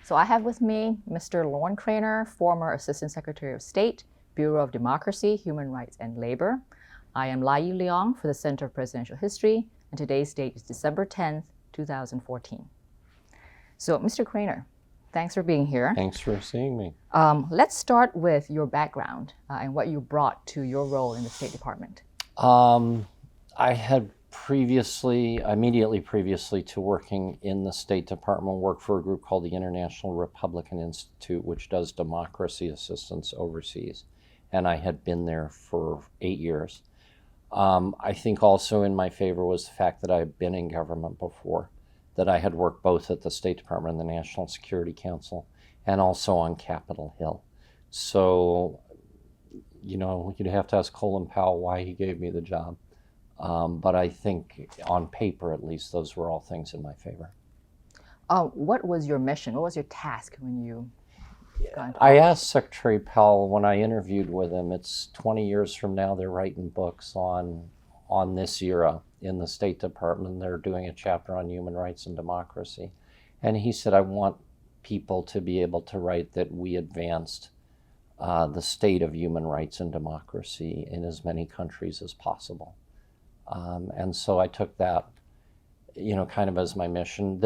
So I have with me Mr. Lorne, former Assistant Secretary of State, Bureau of Democracy, Human Rights, and Labor. I am Lai Yu Leong for the Center of Presidential History, and today's date is December 10th, 2014. So, Mr. Craner, thanks for being here. Thanks for seeing me. Let's start with your background and what you brought to your role in the State Department. I had immediately previously to working in the State Department, worked for a group called the International Republican Institute, which does democracy assistance overseas. And I had been there for 8 years. I think also in my favor was the fact that I had been in government before, that I had worked both at the State Department and the National Security Council, and also on Capitol Hill. So, you'd have to ask Colin Powell why he gave me the job. But I think on paper, at least, those were all things in my favor. What was your mission? What was your task when you got into I asked Secretary Powell when I interviewed with him, it's 20 years from now, they're writing books on this era in the State Department, and they're doing a chapter on human rights and democracy. And he said, I want people to be able to write that we advanced the state of human rights and democracy in as many countries as possible. And so I took that, kind of as my mission.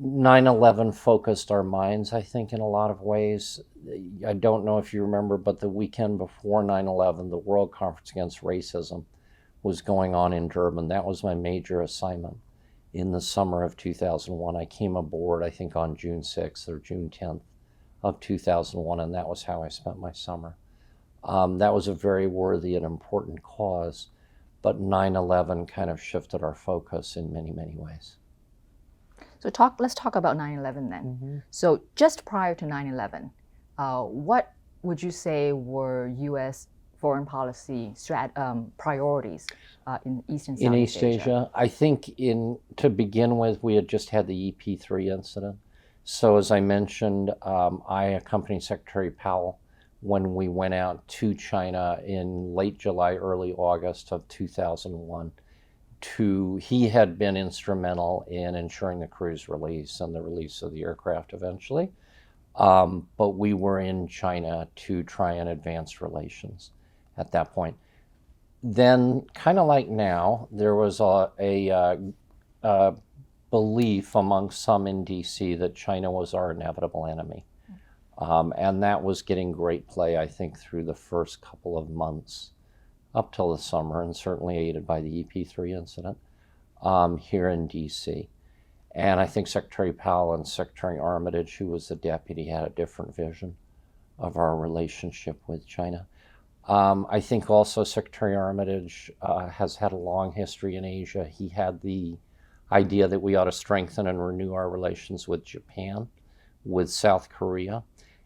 9/11 focused our minds, I think, in a lot of ways. I don't know if you remember, but the weekend before 9/11, the World Conference Against Racism was going on in Durban. That was my major assignment in the summer of 2001. I came aboard, I think, on June 6th or June 10th of 2001, and that was how I spent my summer. That was a very worthy and important cause, but 9/11 kind of shifted our focus in many, many ways. So let's talk about 9/11 then. Mm-hmm. So just prior to 9/11, what would you say were U.S. foreign policy priorities in East and Southeast Asia? I think to begin with, we had just had the EP3 incident. So as I mentioned, I accompanied Secretary Powell when we went out to China in late July, early August of 2001. He had been instrumental in ensuring the crew's release and the release of the aircraft eventually. But we were in China to try and advance relations at that point. Then, kind of like now, there was a belief among some in DC that China was our inevitable enemy. And that was getting great play, I think, through the first couple of months up till the summer, and certainly aided by the EP3 incident here in D.C. And I think Secretary Powell and Secretary Armitage, who was the deputy, had a different vision of our relationship with China. I think also Secretary Armitage has had a long history in Asia. He had the idea that we ought to strengthen and renew our relations with Japan, with South Korea,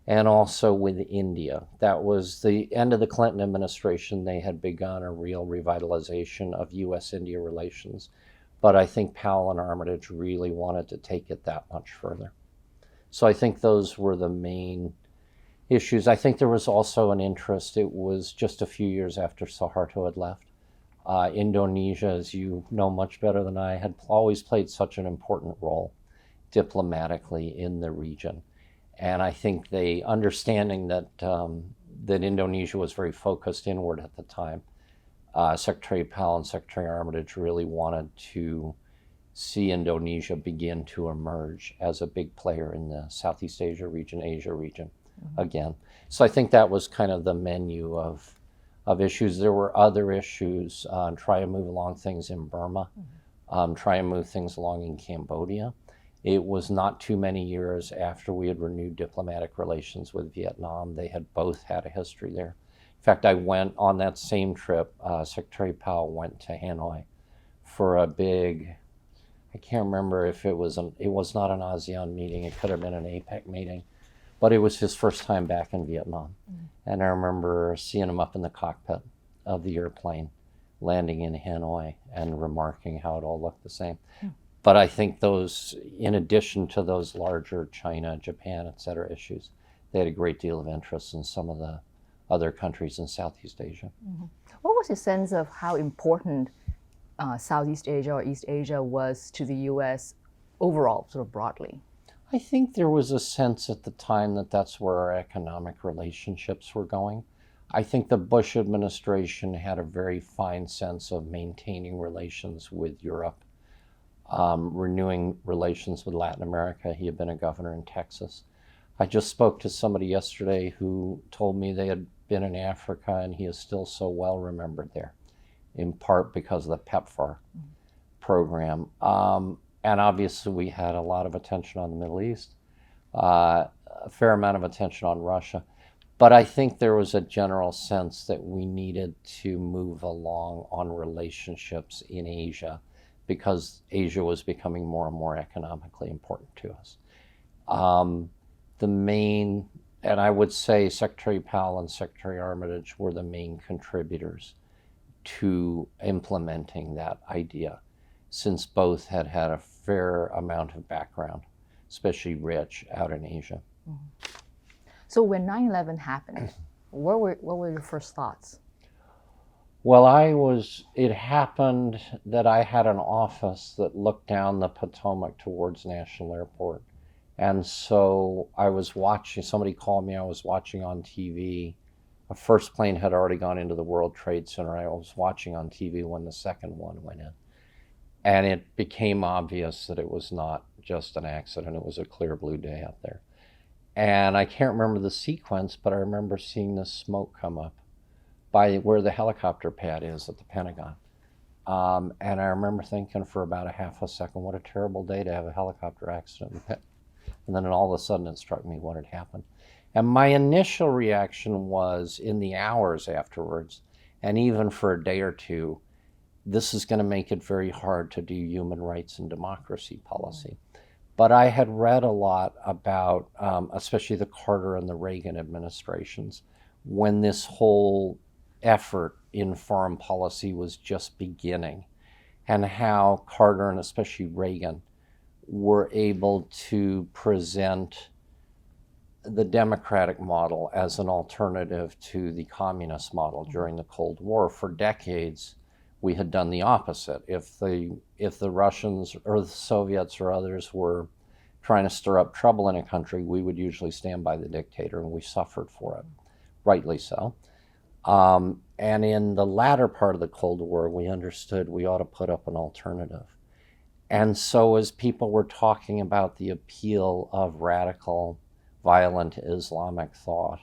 and also with India. That was the end of the Clinton administration. They had begun a real revitalization of U.S.-India relations. But I think Powell and Armitage really wanted to take it that much further. So I think those were the main issues. I think there was also an interest. It was just a few years after Suharto had left. Indonesia, as you know much better than I, had always played such an important role diplomatically in the region. And I think they, understanding that Indonesia was very focused inward at the time, Secretary Powell and Secretary Armitage really wanted to see Indonesia begin to emerge as a big player in the Southeast Asia region again. So I think that was kind of the menu of issues. There were other issues, try and move along things in Burma, try and move things along in Cambodia. It was not too many years after we had renewed diplomatic relations with Vietnam. They had both had a history there. In fact, I went on that same trip. Secretary Powell went to Hanoi for a big, I can't remember if it was not an ASEAN meeting. It could have been an APEC meeting, but it was his first time back in Vietnam. And I remember seeing him up in the cockpit of the airplane, landing in Hanoi and remarking how it all looked the same. But I think those, in addition to those larger China, Japan, et cetera issues, they had a great deal of interest in some of the other countries in Southeast Asia. What was your sense of how important Southeast Asia or East Asia was to the U.S. overall, sort of broadly? I think there was a sense at the time that that's where our economic relationships were going. I think the Bush administration had a very fine sense of maintaining relations with Europe, renewing relations with Latin America. He had been a governor in Texas. I just spoke to somebody yesterday who told me they had been in Africa, and he is still so well remembered there, in part because of the PEPFAR program. And obviously we had a lot of attention on the Middle East, a fair amount of attention on Russia. But I think there was a general sense that we needed to move along on relationships in Asia because Asia was becoming more and more economically important to us. The main, and I would say Secretary Powell and Secretary Armitage were the main contributors to implementing that idea, since both had had a fair amount of background, especially rich, out in Asia. Mm-hmm. So when 9/11 happened, what were your first thoughts? Well, it happened that I had an office that looked down the Potomac towards National Airport. And so I was watching, somebody called me, I was watching on TV. A first plane had already gone into the World Trade Center. I was watching on TV when the second one went in. And it became obvious that it was not just an accident, it was a clear blue day up there. And I can't remember the sequence, but I remember seeing the smoke come up by where the helicopter pad is at the Pentagon. And I remember thinking for about a half a second, what a terrible day to have a helicopter accident. And then all of a sudden it struck me what had happened. And my initial reaction was, in the hours afterwards, and even for a day or two, this is going to make it very hard to do human rights and democracy policy. But I had read a lot about, especially the Carter and the Reagan administrations, when this whole effort in foreign policy was just beginning, and how Carter and especially Reagan were able to present the democratic model as an alternative to the communist model during the Cold War. For decades, we had done the opposite. If the Russians or the Soviets or others were trying to stir up trouble in a country, we would usually stand by the dictator, and we suffered for it, rightly so. And in the latter part of the Cold War, we understood we ought to put up an alternative. And so as people were talking about the appeal of radical, violent Islamic thought,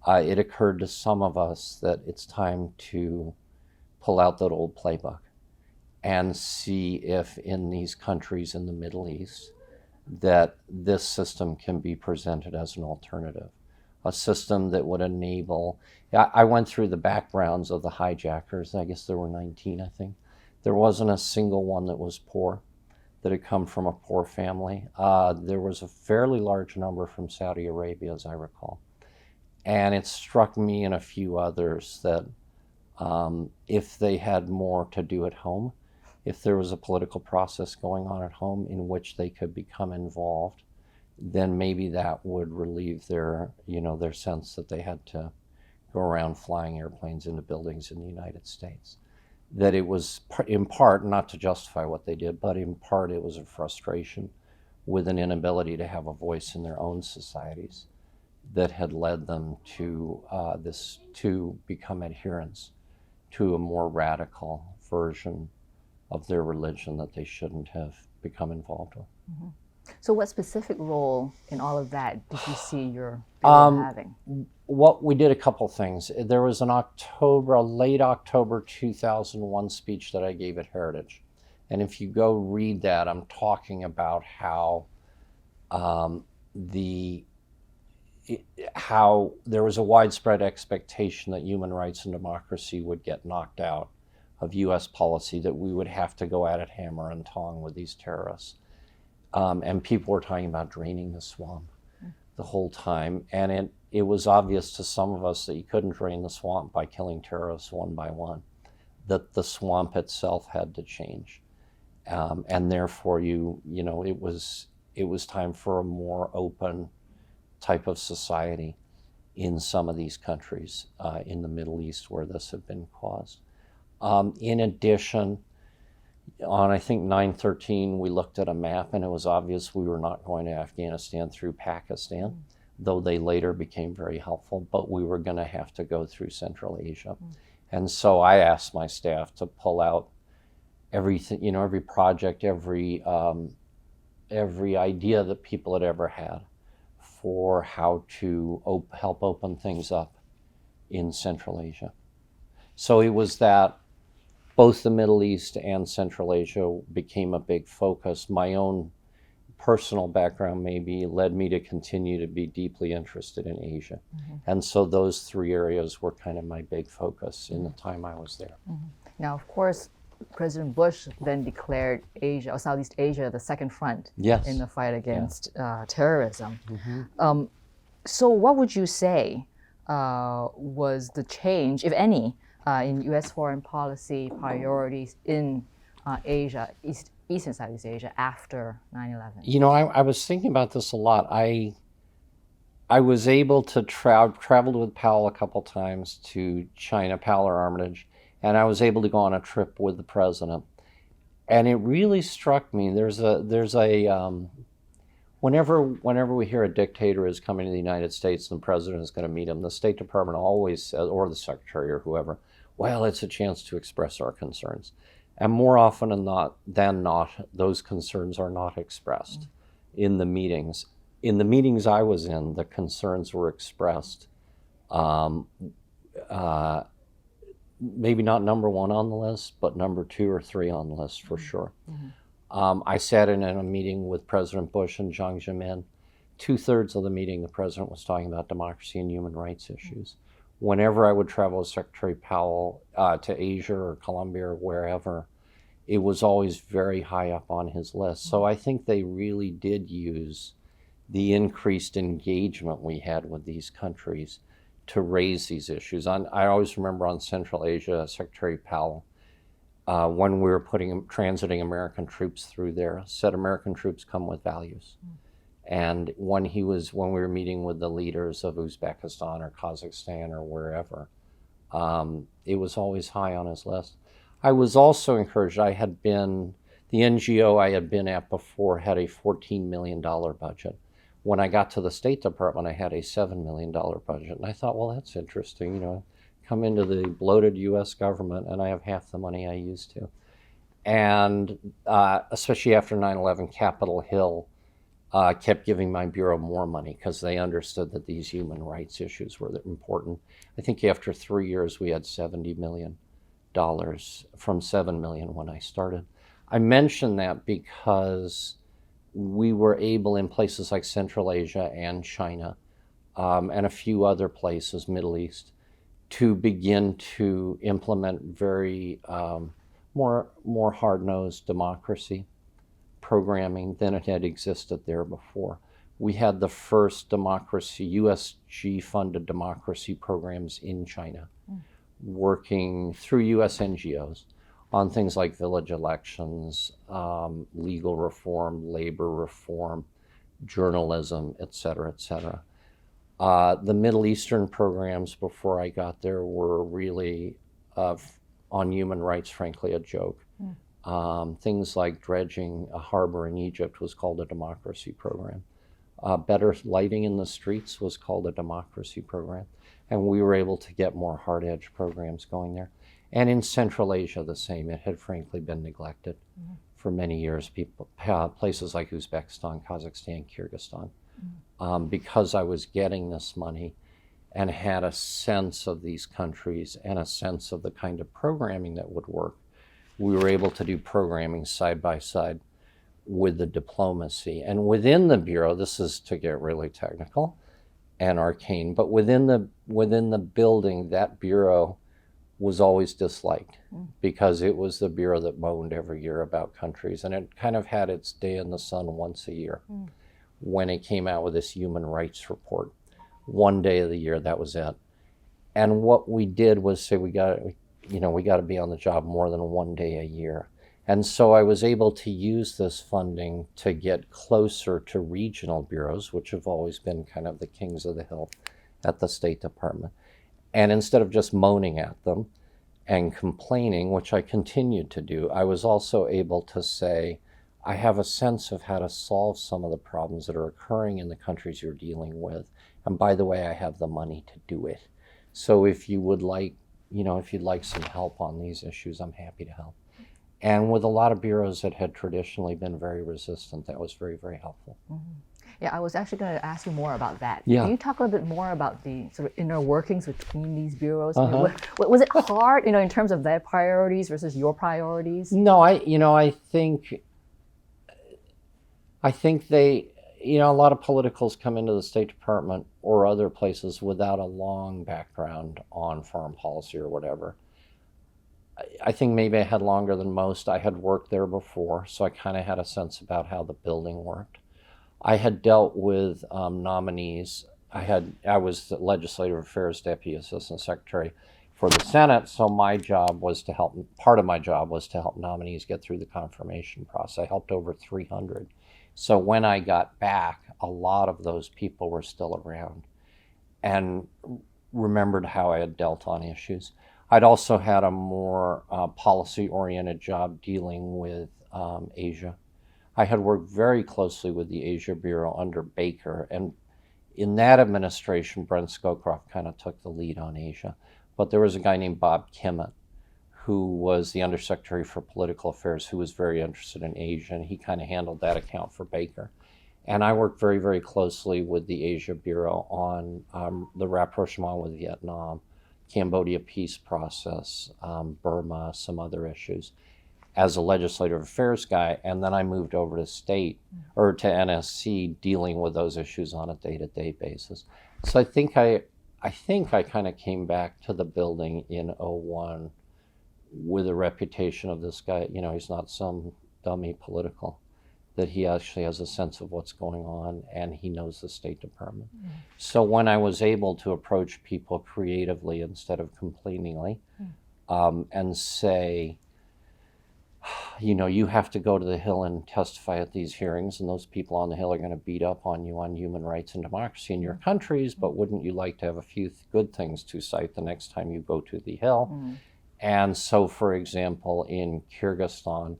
it occurred to some of us that it's time to pull out that old playbook and see if in these countries in the Middle East that this system can be presented as an alternative, a system that would enable. I went through the backgrounds of the hijackers. I guess there were 19, I think. There wasn't a single one that was poor, that had come from a poor family. There was a fairly large number from Saudi Arabia, as I recall. And it struck me and a few others that if they had more to do at home, if there was a political process going on at home in which they could become involved, then maybe that would relieve their sense that they had to go around flying airplanes into buildings in the United States. That it was in part, not to justify what they did, but in part it was a frustration with an inability to have a voice in their own societies that had led them to to become adherents to a more radical version of their religion that they shouldn't have become involved with. Mm-hmm. So what specific role in all of that did you see your bureau having? What we did a couple things. There was a late October 2001 speech that I gave at Heritage. And if you go read that, I'm talking about how how there was a widespread expectation that human rights and democracy would get knocked out of U.S. policy, that we would have to go at it hammer and tong with these terrorists. And people were talking about draining the swamp the whole time. And it was obvious to some of us that you couldn't drain the swamp by killing terrorists one by one, that the swamp itself had to change. And therefore, it was time for a more open type of society in some of these countries in the Middle East where this had been caused. In addition, On, I think, 9/13, we looked at a map and it was obvious we were not going to Afghanistan through Pakistan, though they later became very helpful, but we were going to have to go through Central Asia. And so I asked my staff to pull out everything, every project, every idea that people had ever had for how to help open things up in Central Asia. So it was that both the Middle East and Central Asia became a big focus. My own personal background maybe led me to continue to be deeply interested in Asia. And so those three areas were kind of my big focus in the time I was there. Now, of course, President Bush then declared Asia, or Southeast Asia, the second front Yes. in the fight against terrorism. So what would you say was the change, if any, in U.S. foreign policy priorities in Asia, East and Southeast Asia after 9/11? I was thinking about this a lot. I was able to traveled with Powell a couple times to China, Powell or Armitage, and I was able to go on a trip with the president. And it really struck me, whenever we hear a dictator is coming to the United States and the president is going to meet him, the State Department always says, or the secretary or whoever, well, it's a chance to express our concerns. And more often than not, those concerns are not expressed in the meetings. In the meetings I was in, the concerns were expressed, maybe not number one on the list, but number 2 or 3 on the list for sure. I sat in a meeting with President Bush and Jiang Zemin. 2/3 of the meeting, the president was talking about democracy and human rights issues. Whenever I would travel with Secretary Powell to Asia or Colombia or wherever, it was always very high up on his list. So I think they really did use the increased engagement we had with these countries to raise these issues. I always remember on Central Asia, Secretary Powell, when we were transiting American troops through there, said American troops come with values. And when we were meeting with the leaders of Uzbekistan or Kazakhstan or wherever, it was always high on his list. I was also encouraged. The NGO I had been at before had a $14 million budget. When I got to the State Department, I had a $7 million budget. And I thought, well, that's interesting. Come into the bloated U.S. government and I have half the money I used to. And especially after 9/11, Capitol Hill kept giving my bureau more money because they understood that these human rights issues were important. I think after 3 years, we had $70 million from $7 million when I started. I mention that because we were able in places like Central Asia and China and a few other places, Middle East, to begin to implement very more hard-nosed democracy programming than it had existed there before. We had the first USG-funded democracy programs in China, working through US NGOs on things like village elections, legal reform, labor reform, journalism, et cetera, et cetera. The Middle Eastern programs before I got there were really, on human rights, frankly, a joke. Things like dredging a harbor in Egypt was called a democracy program. Better lighting in the streets was called a democracy program. And we were able to get more hard-edge programs going there. And in Central Asia, the same. It had frankly been neglected for many years. Places like Uzbekistan, Kazakhstan, Kyrgyzstan. Because I was getting this money and had a sense of these countries and a sense of the kind of programming that would work, we were able to do programming side by side with the diplomacy. And within the Bureau, this is to get really technical and arcane, but within the building, that Bureau was always disliked because it was the Bureau that moaned every year about countries. And it kind of had its day in the sun once a year when it came out with this human rights report. One day of the year, that was it. And what we did was say we got to be on the job more than one day a year. And so I was able to use this funding to get closer to regional bureaus, which have always been kind of the kings of the hill at the State Department. And instead of just moaning at them and complaining, which I continued to do, I was also able to say, I have a sense of how to solve some of the problems that are occurring in the countries you're dealing with. And by the way, I have the money to do it. So if you would like, if you'd like some help on these issues, I'm happy to help. And with a lot of bureaus that had traditionally been very resistant, that was very, very helpful. Yeah, I was actually going to ask you more about that. Yeah. Can you talk a little bit more about the sort of inner workings between these bureaus? I mean, was it hard, in terms of their priorities versus your priorities? No, I think they, a lot of politicals come into the State Department or other places without a long background on foreign policy or whatever. I think maybe I had longer than most. I had worked there before, so I kind of had a sense about how the building worked. I had dealt with nominees. I was the Legislative Affairs Deputy Assistant Secretary for the Senate, so my job was to help, part of my job was to help nominees get through the confirmation process. I helped over 300. So when I got back, a lot of those people were still around and remembered how I had dealt on issues. I'd also had a more policy-oriented job dealing with Asia. I had worked very closely with the Asia Bureau under Baker, and in that administration, Brent Scowcroft kind of took the lead on Asia. But there was a guy named Bob Kimmett, who was the Undersecretary for Political Affairs, who was very interested in Asia, and he kind of handled that account for Baker. And I worked very, very closely with the Asia Bureau on the rapprochement with Vietnam, Cambodia peace process, Burma, some other issues, as a legislative affairs guy. And then I moved over to state, or to NSC, dealing with those issues on a day-to-day basis. So I think I kind of came back to the building in '01 with a reputation of this guy, he's not some dummy political, that he actually has a sense of what's going on and he knows the State Department. So when I was able to approach people creatively instead of complainingly, and say, you have to go to the Hill and testify at these hearings, and those people on the Hill are going to beat up on you on human rights and democracy in your countries, but wouldn't you like to have a few good things to cite the next time you go to the Hill? And so, for example, in Kyrgyzstan,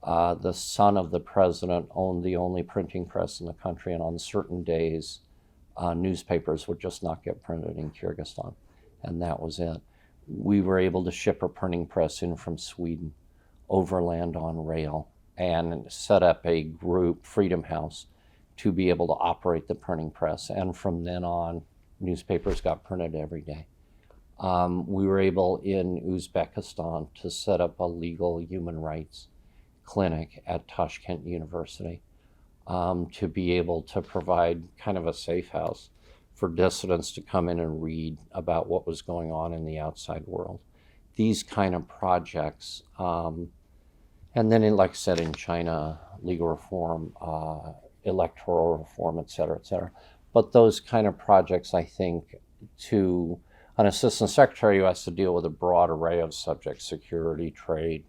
the son of the president owned the only printing press in the country, and on certain days, newspapers would just not get printed in Kyrgyzstan, and that was it. We were able to ship a printing press in from Sweden, overland on rail, and set up a group, Freedom House, to be able to operate the printing press. And from then on, newspapers got printed every day. We were able in Uzbekistan to set up a legal human rights clinic at Tashkent University to be able to provide kind of a safe house for dissidents to come in and read about what was going on in the outside world. These kind of projects, and then like I said, in China, legal reform, electoral reform, et cetera, et cetera. But those kind of projects, I think, to an assistant secretary who has to deal with a broad array of subjects, security, trade,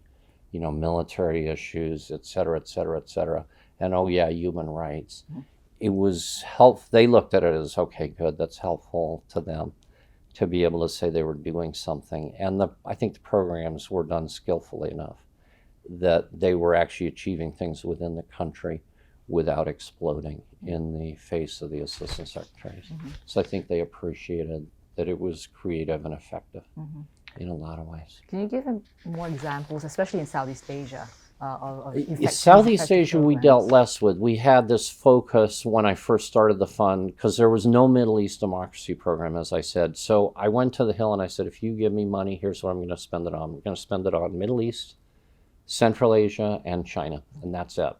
military issues, et cetera, et cetera, et cetera, and human rights. It was helpful. They looked at it as, okay, good, that's helpful to them to be able to say they were doing something. And I think the programs were done skillfully enough that they were actually achieving things within the country without exploding in the face of the assistant secretaries. So I think they appreciated that it was creative and effective in a lot of ways. Can you give more examples, especially in Southeast Asia? Southeast Asia we dealt less with. We had this focus when I first started the fund because there was no Middle East democracy program, as I said. So I went to the Hill and I said, if you give me money, here's what I'm going to spend it on. I'm going to spend it on Middle East, Central Asia, and China, and that's it.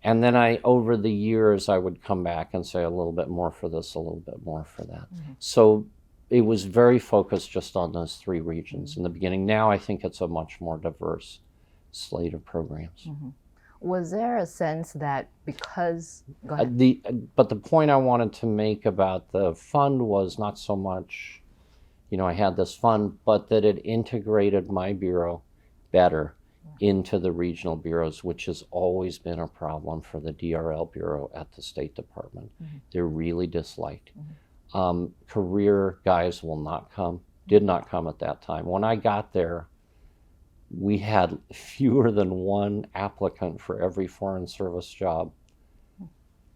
And then over the years, I would come back and say a little bit more for this, a little bit more for that. So it was very focused just on those three regions in the beginning. Now I think it's a much more diverse slate of programs. Was there a sense that because... Go ahead. But the point I wanted to make about the fund was not so much, I had this fund, but that it integrated my bureau better into the regional bureaus, which has always been a problem for the DRL bureau at the State Department. They're really disliked. Career guys will not come did not come at that time. When I got there, we had fewer than one applicant for every Foreign Service job.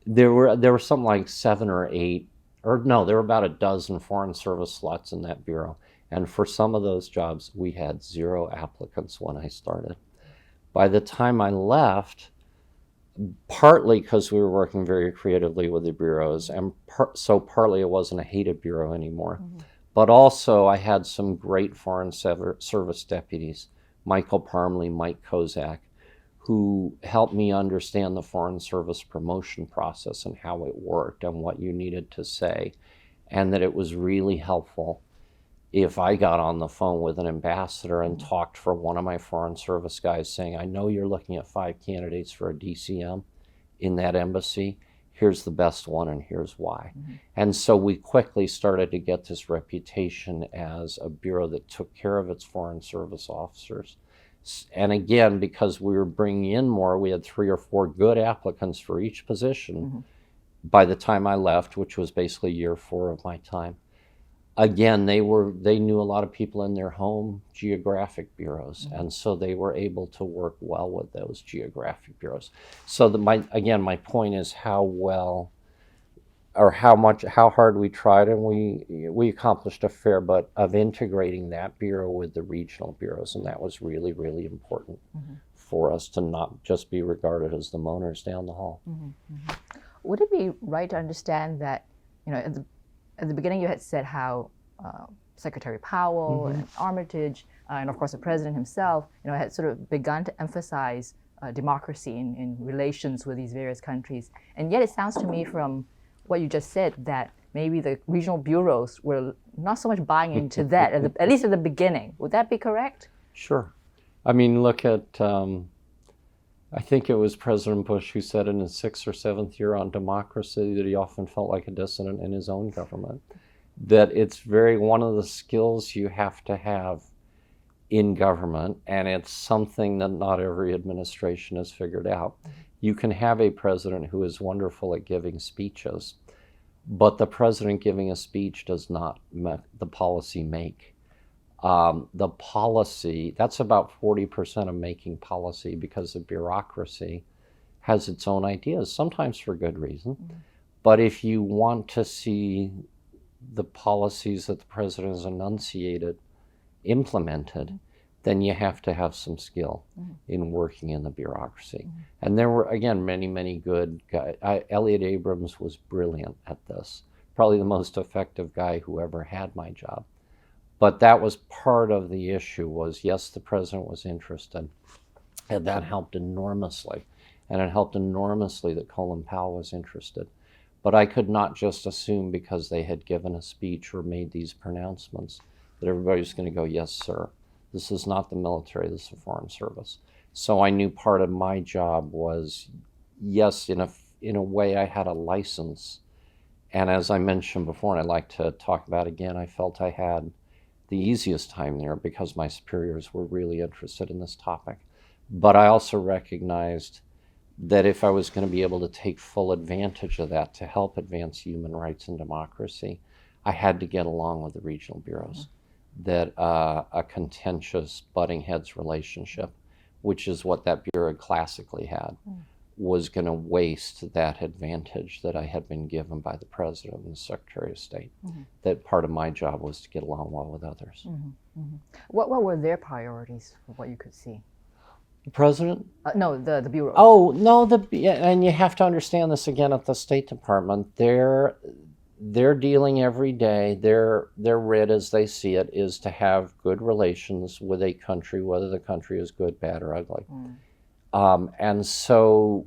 There were something like 7 or 8, or no, there were about a dozen Foreign Service slots in that bureau. And for some of those jobs, we had 0 applicants when I started. By the time I left, partly because we were working very creatively with the bureaus, and so partly it wasn't a hated bureau anymore. But also I had some great Foreign Service deputies, Michael Parmley, Mike Kozak, who helped me understand the Foreign Service promotion process and how it worked and what you needed to say, and that it was really helpful if I got on the phone with an ambassador and talked for one of my Foreign Service guys saying, I know you're looking at 5 candidates for a DCM in that embassy. Here's the best one and here's why. And so we quickly started to get this reputation as a bureau that took care of its Foreign Service officers. And again, because we were bringing in more, we had 3 or 4 good applicants for each position by the time I left, which was basically year 4 of my time. Again, they knew a lot of people in their home geographic bureaus, and so they were able to work well with those geographic bureaus. So my point is how hard we tried, and we accomplished a fair bit of integrating that bureau with the regional bureaus, and that was really, really important for us to not just be regarded as the moaners down the hall. Would it be right to understand that, at the beginning you had said how Secretary Powell and Armitage, and of course the president himself, had sort of begun to emphasize democracy in relations with these various countries. And yet it sounds to me from what you just said that maybe the regional bureaus were not so much buying into that, at least at the beginning. Would that be correct? Sure. I mean, look at, I think it was President Bush who said in his 6th or 7th year on democracy that he often felt like a dissident in his own government. That it's one of the skills you have to have in government, and it's something that not every administration has figured out. You can have a president who is wonderful at giving speeches, but the president giving a speech does not the policy make. The policy, that's about 40% of making policy, because the bureaucracy has its own ideas, sometimes for good reason. But if you want to see the policies that the president has enunciated implemented, then you have to have some skill in working in the bureaucracy. And there were, again, many, many good guys. Elliot Abrams was brilliant at this, probably the most effective guy who ever had my job. But that was part of the issue was, yes, the president was interested, and that helped enormously. And it helped enormously that Colin Powell was interested. But I could not just assume because they had given a speech or made these pronouncements that everybody was going to go, yes, sir. This is not the military, this is the Foreign Service. So I knew part of my job was, yes, in a way I had a license. And as I mentioned before, and I'd like to talk about again, I felt I had the easiest time there because my superiors were really interested in this topic. But I also recognized that if I was going to be able to take full advantage of that to help advance human rights and democracy, I had to get along with the regional bureaus. That a contentious butting heads relationship, which is what that bureau classically had, was going to waste that advantage that I had been given by the president and the Secretary of State. That part of my job was to get along well with others. What were their priorities from what you could see? The president? No, the bureau. Oh, no, and you have to understand this again at the State Department. They're dealing every day, their writ as they see it is to have good relations with a country, whether the country is good, bad, or ugly. And so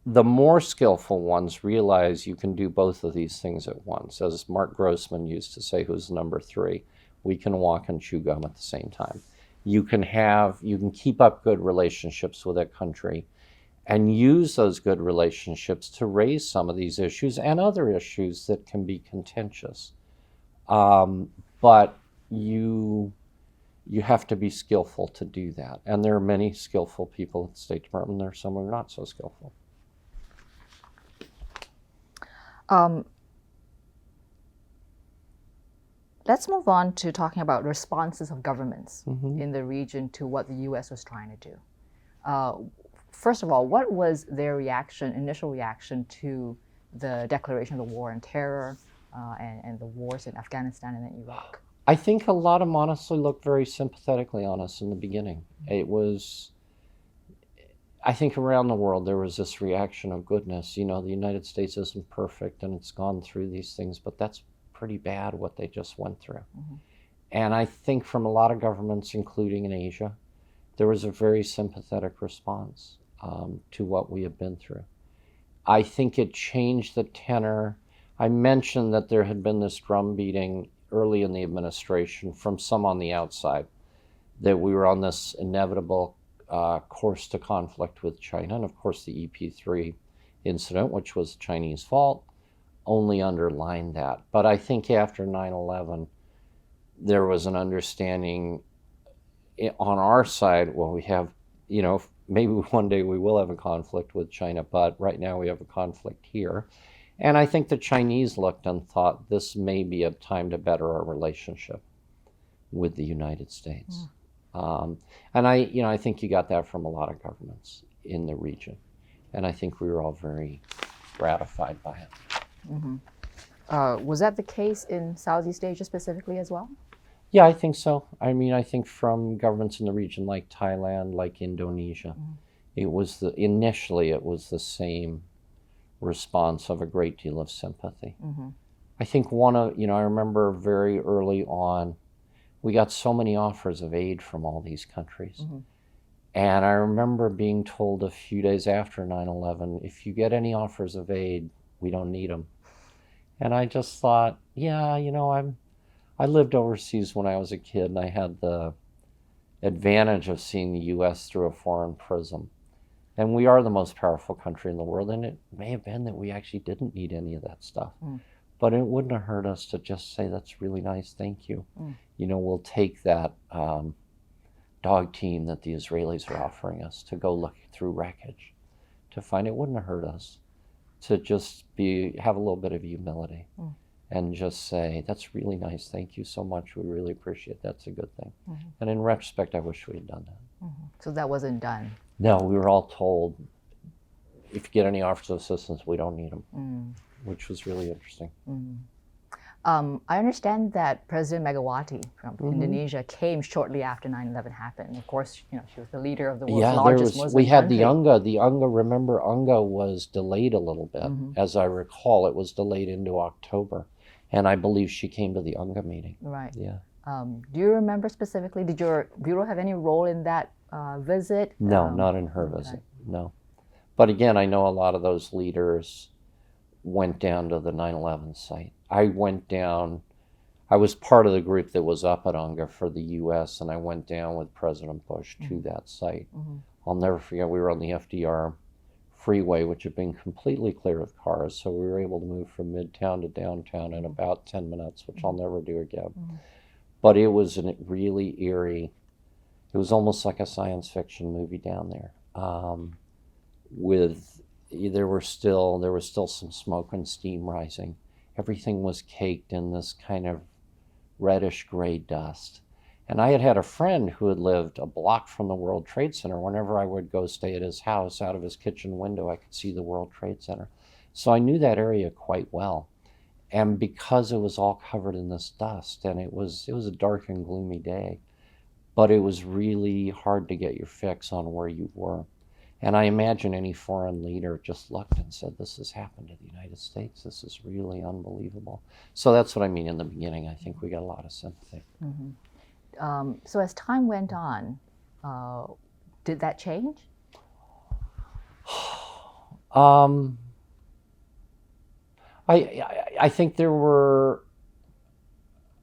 the more skillful ones realize you can do both of these things at once. As Mark Grossman used to say, who's number 3, we can walk and chew gum at the same time. You can keep up good relationships with a country and use those good relationships to raise some of these issues and other issues that can be contentious. But you have to be skillful to do that. And there are many skillful people at the State Department. There are some who are not so skillful. Let's move on to talking about responses of governments Mm-hmm. in the region to what the U.S. was trying to do. First of all, what was their reaction, initial reaction to the declaration of the war on terror and the wars in Afghanistan and in Iraq? I think a lot of them honestly looked very sympathetically on us in the beginning. It was, I think around the world there was this reaction of goodness, you know, the United States isn't perfect and it's gone through these things, but that's pretty bad what they just went through. Mm-hmm. And I think from a lot of governments, including in Asia, there was a very sympathetic response to what we have been through. I think it changed the tenor. I mentioned that there had been this drum beating early in the administration from some on the outside, that we were on this inevitable course to conflict with China. And of course the EP3 incident, which was Chinese fault, only underlined that. But I think after 9/11, there was an understanding on our side, well, we have, you know, maybe one day we will have a conflict with China, but right now we have a conflict here. And I think the Chinese looked and thought this may be a time to better our relationship with the United States. And I think you got that from a lot of governments in the region. And I think we were all very gratified by it. Mm-hmm. Was that the case in Southeast Asia specifically as well? Yeah, I think so. I mean, I think from governments in the region like Thailand, like Indonesia, it was initially it was the same response of a great deal of sympathy. Mm-hmm. I think I remember very early on, we got so many offers of aid from all these countries. Mm-hmm. And I remember being told a few days after 9/11, if you get any offers of aid, we don't need them. And I just thought, yeah, I lived overseas when I was a kid, and I had the advantage of seeing the U.S. through a foreign prism. And we are the most powerful country in the world, and it may have been that we actually didn't need any of that stuff. But it wouldn't have hurt us to just say, that's really nice, thank you. We'll take that dog team that the Israelis are offering us to go look through wreckage, to find it wouldn't have hurt us to just have a little bit of humility. And just say, that's really nice, thank you so much, we really appreciate it, that's a good thing. And in retrospect, I wish we had done that. So that wasn't done? No, we were all told, if you get any offers of assistance, we don't need them, which was really interesting. I understand that President Megawati from Indonesia came shortly after 9/11 happened. Of course, she was the leader of the world's largest Muslim we had country. the UNGA. The UNGA, remember, UNGA was delayed a little bit. As I recall, it was delayed into October. And I believe she came to the UNGA meeting. Right. Yeah. Do you remember specifically, did your bureau have any role in that visit? No, not in her visit, no. But again, I know a lot of those leaders went down to the 9/11 site. I went down, I was part of the group that was up at UNGA for the U.S., and I went down with President Bush to that site. I'll never forget, we were on the FDR freeway, which had been completely clear of cars, so we were able to move from midtown to downtown in about 10 minutes, which I'll never do again. But it was a really eerie, it was almost like a science fiction movie down there. There was still some smoke and steam rising. Everything was caked in this kind of reddish gray dust. And I had a friend who had lived a block from the World Trade Center. Whenever I would go stay at his house, out of his kitchen window, I could see the World Trade Center. So I knew that area quite well. And because it was all covered in this dust, and it was a dark and gloomy day, but it was really hard to get your fix on where you were. And I imagine any foreign leader just looked and said, this has happened to the United States. This is really unbelievable. So that's what I mean in the beginning. I think we got a lot of sympathy. So as time went on, did that change? I think there were,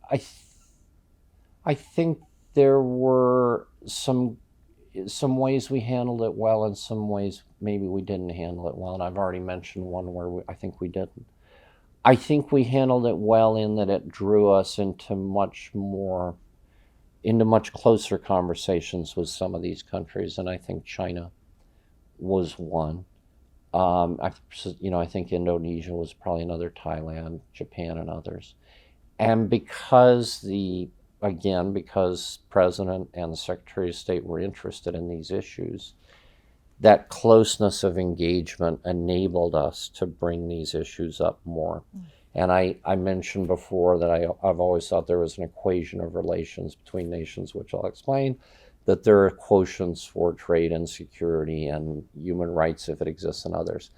I think there were some ways we handled it well, and some ways maybe we didn't handle it well. And I've already mentioned one where I think we didn't. I think we handled it well in that it drew us into much closer conversations with some of these countries, and I think China was one. I think Indonesia was probably another, Thailand, Japan, and others. And because because President and the Secretary of State were interested in these issues, that closeness of engagement enabled us to bring these issues up more. And I mentioned before that I've always thought there was an equation of relations between nations, which I'll explain, that there are quotients for trade and security and human rights if it exists in others.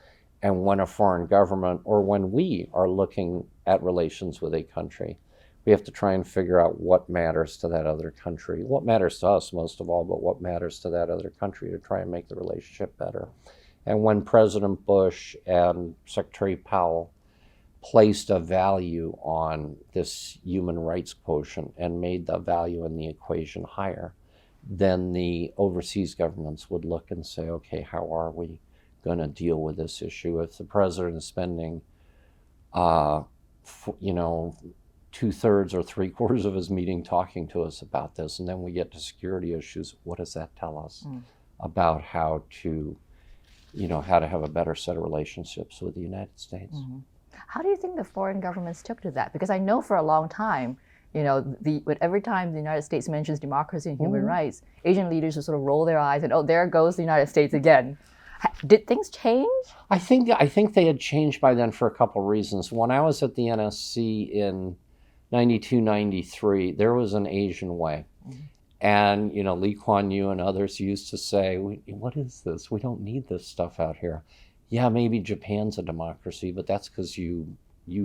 And when a foreign government, or when we are looking at relations with a country, we have to try and figure out what matters to that other country, what matters to us most of all, but what matters to that other country to try and make the relationship better. And when President Bush and Secretary Powell placed a value on this human rights quotient and made the value in the equation higher, then the overseas governments would look and say, okay, how are we going to deal with this issue? If the president is spending, 2/3 or 3/4 of his meeting talking to us about this, and then we get to security issues, what does that tell us about how to have a better set of relationships with the United States? Mm-hmm. How do you think the foreign governments took to that? Because I know for a long time, every time the United States mentions democracy and human rights, Asian leaders will sort of roll their eyes and, oh, there goes the United States again. Did things change? I think they had changed by then for a couple of reasons. When I was at the NSC in 92, 93, there was an Asian way. And, Lee Kuan Yew and others used to say, what is this? We don't need this stuff out here. Yeah, maybe Japan's a democracy, but that's because you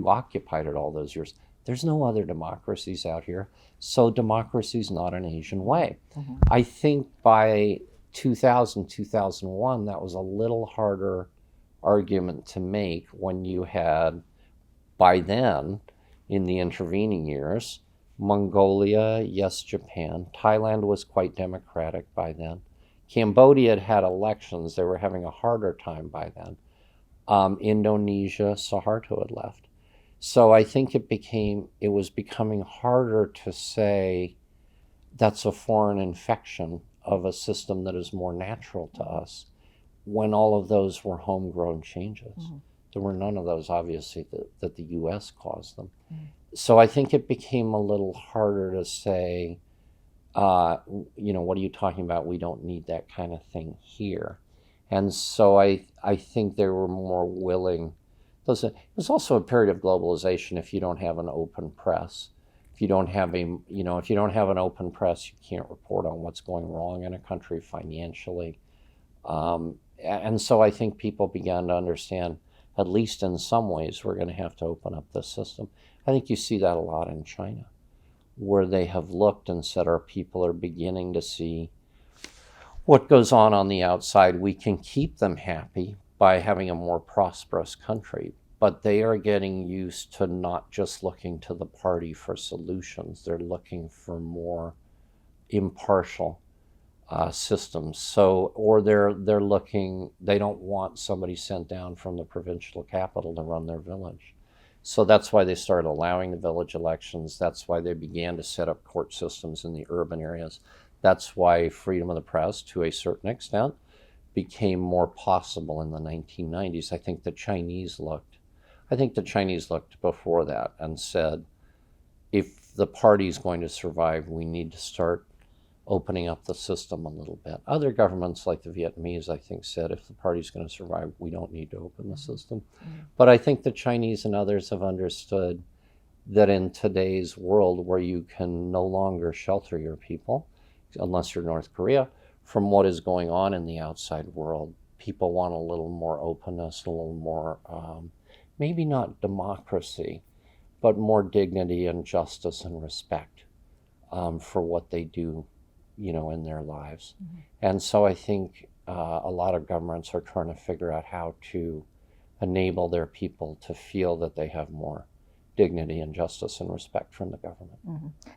occupied it all those years. There's no other democracies out here, so democracy's not an Asian way. I think by 2000, 2001, that was a little harder argument to make when you had, by then, in the intervening years, Mongolia, yes, Japan. Thailand was quite democratic by then. Cambodia had had elections. They were having a harder time by then. Indonesia, Suharto had left. So I think it was becoming harder to say that's a foreign infection of a system that is more natural to us when all of those were homegrown changes. There were none of those, obviously, that the U.S. caused them. So I think it became a little harder to say, what are you talking about? We don't need that kind of thing here. And so I think they were more willing. It was also a period of globalization. If you don't have an open press, if you don't have an open press, you can't report on what's going wrong in a country financially. And so I think people began to understand, at least in some ways, we're going to have to open up this system. I think you see that a lot in China, where they have looked and said our people are beginning to see what goes on the outside. We can keep them happy by having a more prosperous country, but they are getting used to not just looking to the party for solutions. They're looking for more impartial systems. Or they don't want somebody sent down from the provincial capital to run their village. So that's why they started allowing the village elections. That's why they began to set up court systems in the urban areas. That's why freedom of the press, to a certain extent, became more possible in the 1990s. I think the Chinese looked before that and said, if the party's going to survive, we need to start opening up the system a little bit. Other governments, like the Vietnamese, I think, said, if the party's going to survive, we don't need to open the system. But I think the Chinese and others have understood that in today's world, where you can no longer shelter your people, unless you're North Korea, from what is going on in the outside world, people want a little more openness, a little more, maybe not democracy, but more dignity and justice and respect for what they do, in their lives. And so I think a lot of governments are trying to figure out how to enable their people to feel that they have more dignity and justice and respect from the government.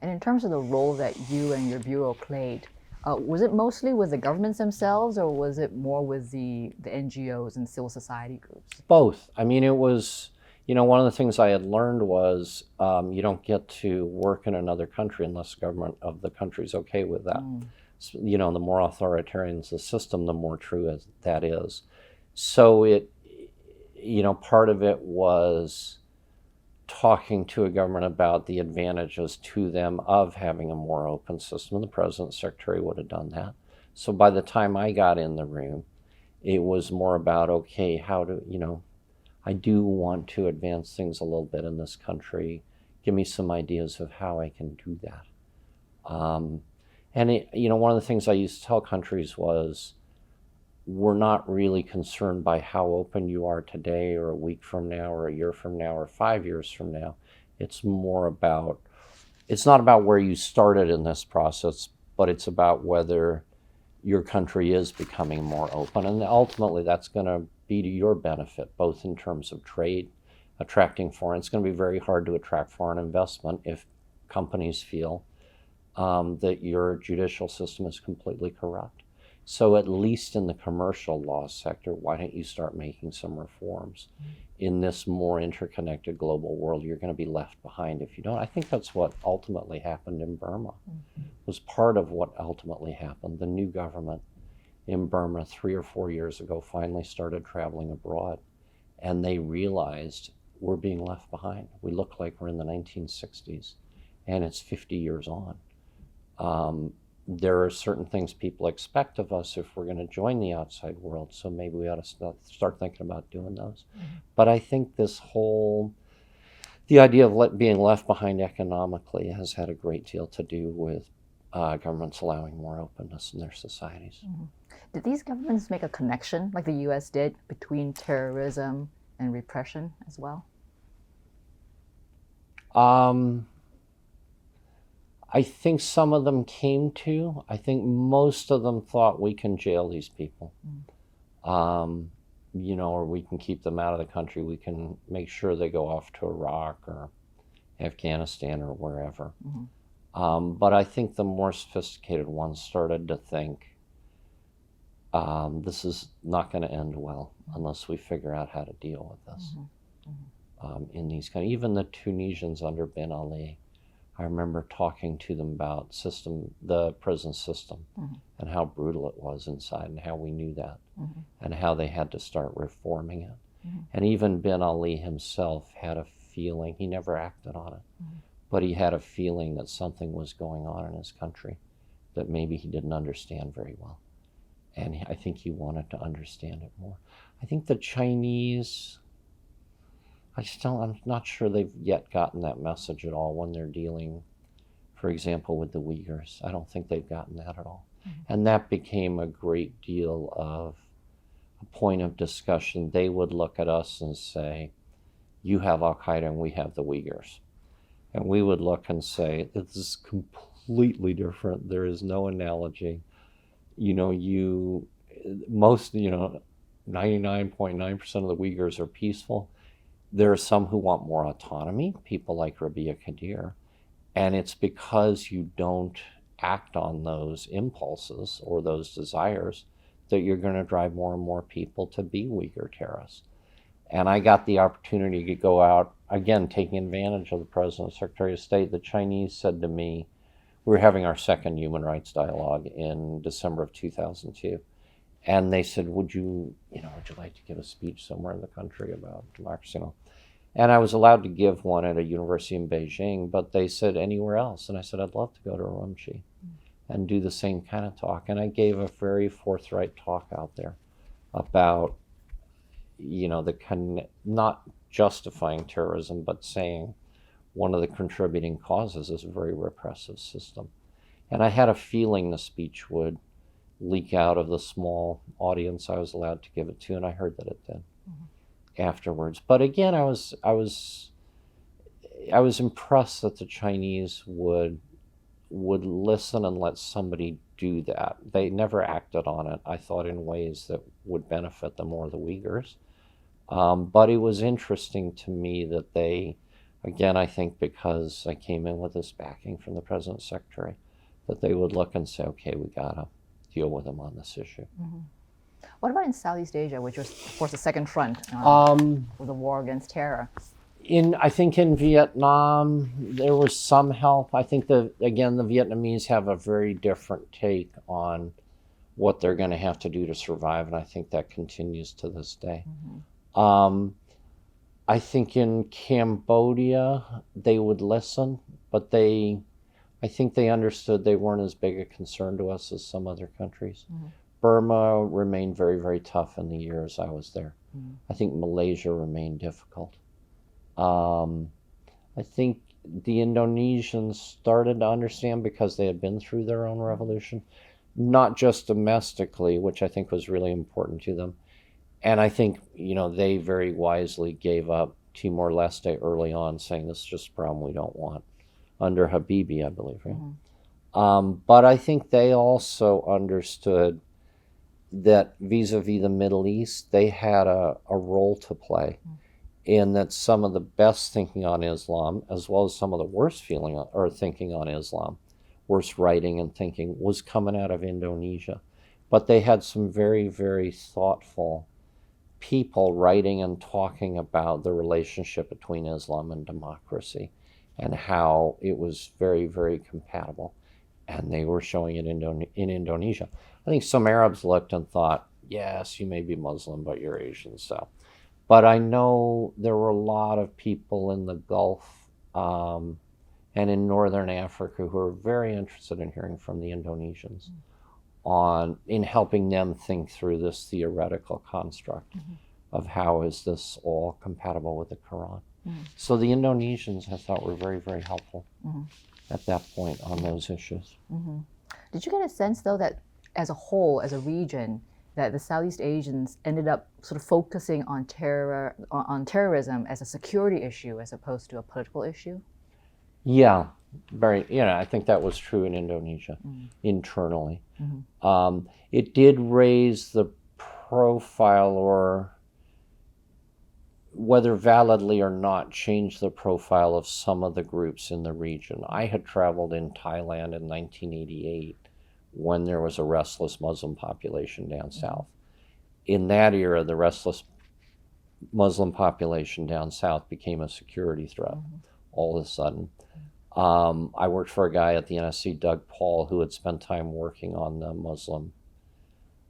And in terms of the role that you and your bureau played, was it mostly with the governments themselves, or was it more with the NGOs and civil society groups? Both. I mean, it was, one of the things I had learned was you don't get to work in another country unless the government of the country is okay with that. The more authoritarian the system, the more true that is. So part of it was talking to a government about the advantages to them of having a more open system. And the president and secretary would have done that. So by the time I got in the room, it was more about, okay, how do, I do want to advance things a little bit in this country. Give me some ideas of how I can do that. One of the things I used to tell countries was, we're not really concerned by how open you are today or a week from now or a year from now or 5 years from now. It's not about where you started in this process, but it's about whether your country is becoming more open. And ultimately, that's going to be to your benefit, both in terms of trade, attracting foreign. It's going to be very hard to attract foreign investment if companies feel that your judicial system is completely corrupt. So at least in the commercial law sector, why don't you start making some reforms? In this more interconnected global world, you're going to be left behind if you don't. I think that's what ultimately happened in Burma, was part of what ultimately happened. The new government in Burma 3 or 4 years ago finally started traveling abroad, and they realized we're being left behind. We look like we're in the 1960s, and it's 50 years on. There are certain things people expect of us if we're going to join the outside world, so maybe we ought to start thinking about doing those. But I think the idea of being left behind economically has had a great deal to do with governments allowing more openness in their societies. Did these governments make a connection, like the U.S. did, between terrorism and repression as well? I think some of them came to. I think most of them thought we can jail these people, or we can keep them out of the country. We can make sure they go off to Iraq or Afghanistan or wherever. But I think the more sophisticated ones started to think, this is not going to end well unless we figure out how to deal with this. In these even the Tunisians under Ben Ali, I remember talking to them about the prison system, and how brutal it was inside, and how we knew that, and how they had to start reforming it. And even Ben Ali himself had a feeling, he never acted on it, but he had a feeling that something was going on in his country that maybe he didn't understand very well. And I think he wanted to understand it more. I think the Chinese, I'm not sure they've yet gotten that message at all when they're dealing, for example, with the Uyghurs. I don't think they've gotten that at all. And that became a great deal of a point of discussion. They would look at us and say, you have Al-Qaeda and we have the Uyghurs. And we would look and say, this is completely different. There is no analogy. 99.9% of the Uyghurs are peaceful. There are some who want more autonomy, people like Rabia Kadir, and it's because you don't act on those impulses or those desires that you're going to drive more and more people to be Uyghur terrorists. And I got the opportunity to go out, again, taking advantage of the President and Secretary of State. The Chinese said to me, we were having our second human rights dialogue in December of 2002. And they said, would you like to give a speech somewhere in the country about democracy? And I was allowed to give one at a university in Beijing, but they said anywhere else. And I said, I'd love to go to Urumqi and do the same kind of talk. And I gave a very forthright talk out there about, not justifying terrorism, but saying one of the contributing causes is a very repressive system. And I had a feeling the speech would leak out of the small audience I was allowed to give it to, and I heard that it did afterwards. But again, I was impressed that the Chinese would listen and let somebody do that. They never acted on it, I thought, in ways that would benefit them or the Uyghurs. But it was interesting to me that they, again, I think because I came in with this backing from the President and Secretary, that they would look and say, okay, we gotta deal with them on this issue. What about in Southeast Asia, which was, of course, the second front of the war against terror? I think in Vietnam, there was some help. I think the Vietnamese have a very different take on what they're going to have to do to survive, and I think that continues to this day. I think in Cambodia they would listen, but I think they understood they weren't as big a concern to us as some other countries. Mm-hmm. Burma remained very, very tough in the years I was there. Mm-hmm. I think Malaysia remained difficult. I think the Indonesians started to understand because they had been through their own revolution, not just domestically, which I think was really important to them. And I think, they very wisely gave up Timor-Leste early on, saying this is just a problem we don't want, under Habibie, I believe, right? Mm-hmm. But I think they also understood that vis-a-vis the Middle East, they had a role to play in that some of the best thinking on Islam, as well as some of the worst thinking on Islam, worst writing and thinking, was coming out of Indonesia. But they had some very, very thoughtful people writing and talking about the relationship between Islam and democracy and how it was very, very compatible. And they were showing it in Indonesia. I think some Arabs looked and thought, yes, you may be Muslim, but you're Asian, so. But I know there were a lot of people in the Gulf and in Northern Africa who are very interested in hearing from the Indonesians in helping them think through this theoretical construct of how is this all compatible with the Quran. So the Indonesians, I thought, were very, very helpful at that point on those issues. Did you get a sense, though, that as a whole, as a region, that the Southeast Asians ended up sort of focusing on terrorism as a security issue as opposed to a political issue? Yeah, I think that was true in Indonesia internally. It did raise the profile, or whether validly or not, change the profile of some of the groups in the region. I had traveled in Thailand in 1988 when there was a restless Muslim population down south. In that era, the restless Muslim population down south became a security threat all of a sudden. I worked for a guy at the NSC, Doug Paul, who had spent time working on the Muslim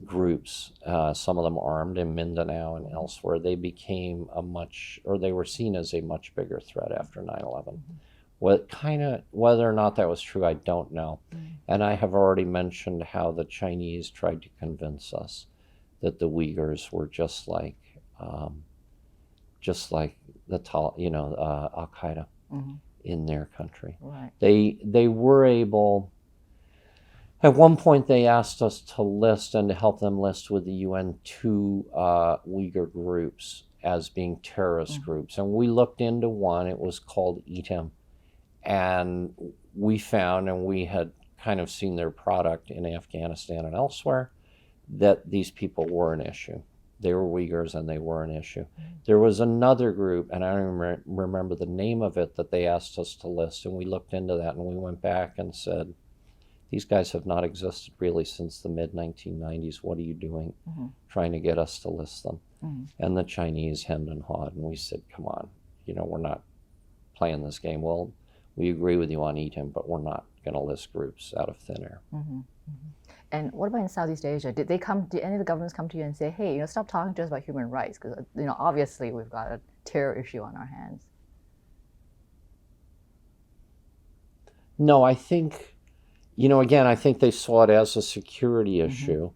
groups, some of them armed in Mindanao and elsewhere. They became they were seen as a much bigger threat after 9/11. Whether or not that was true, I don't know. And I have already mentioned how the Chinese tried to convince us that the Uyghurs were just like the Al-Qaeda in their country. Right. They were able. At one point, they asked us to list and to help them list with the UN 2 Uyghur groups as being terrorist groups. And we looked into one. It was called ETIM. And we found, and we had kind of seen their product in Afghanistan and elsewhere, that these people were an issue. They were Uyghurs and they were an issue. There was another group, and I don't remember the name of it, that they asked us to list. And we looked into that and we went back and said, these guys have not existed really since the mid-1990s. What are you doing trying to get us to list them? And the Chinese hemmed and hawed, and we said, come on, we're not playing this game. Well, we agree with you on ETIM, but we're not going to list groups out of thin air. And what about in Southeast Asia? Did any of the governments come to you and say, hey, stop talking to us about human rights, because obviously we've got a terror issue on our hands? No, I think, again, I think they saw it as a security issue.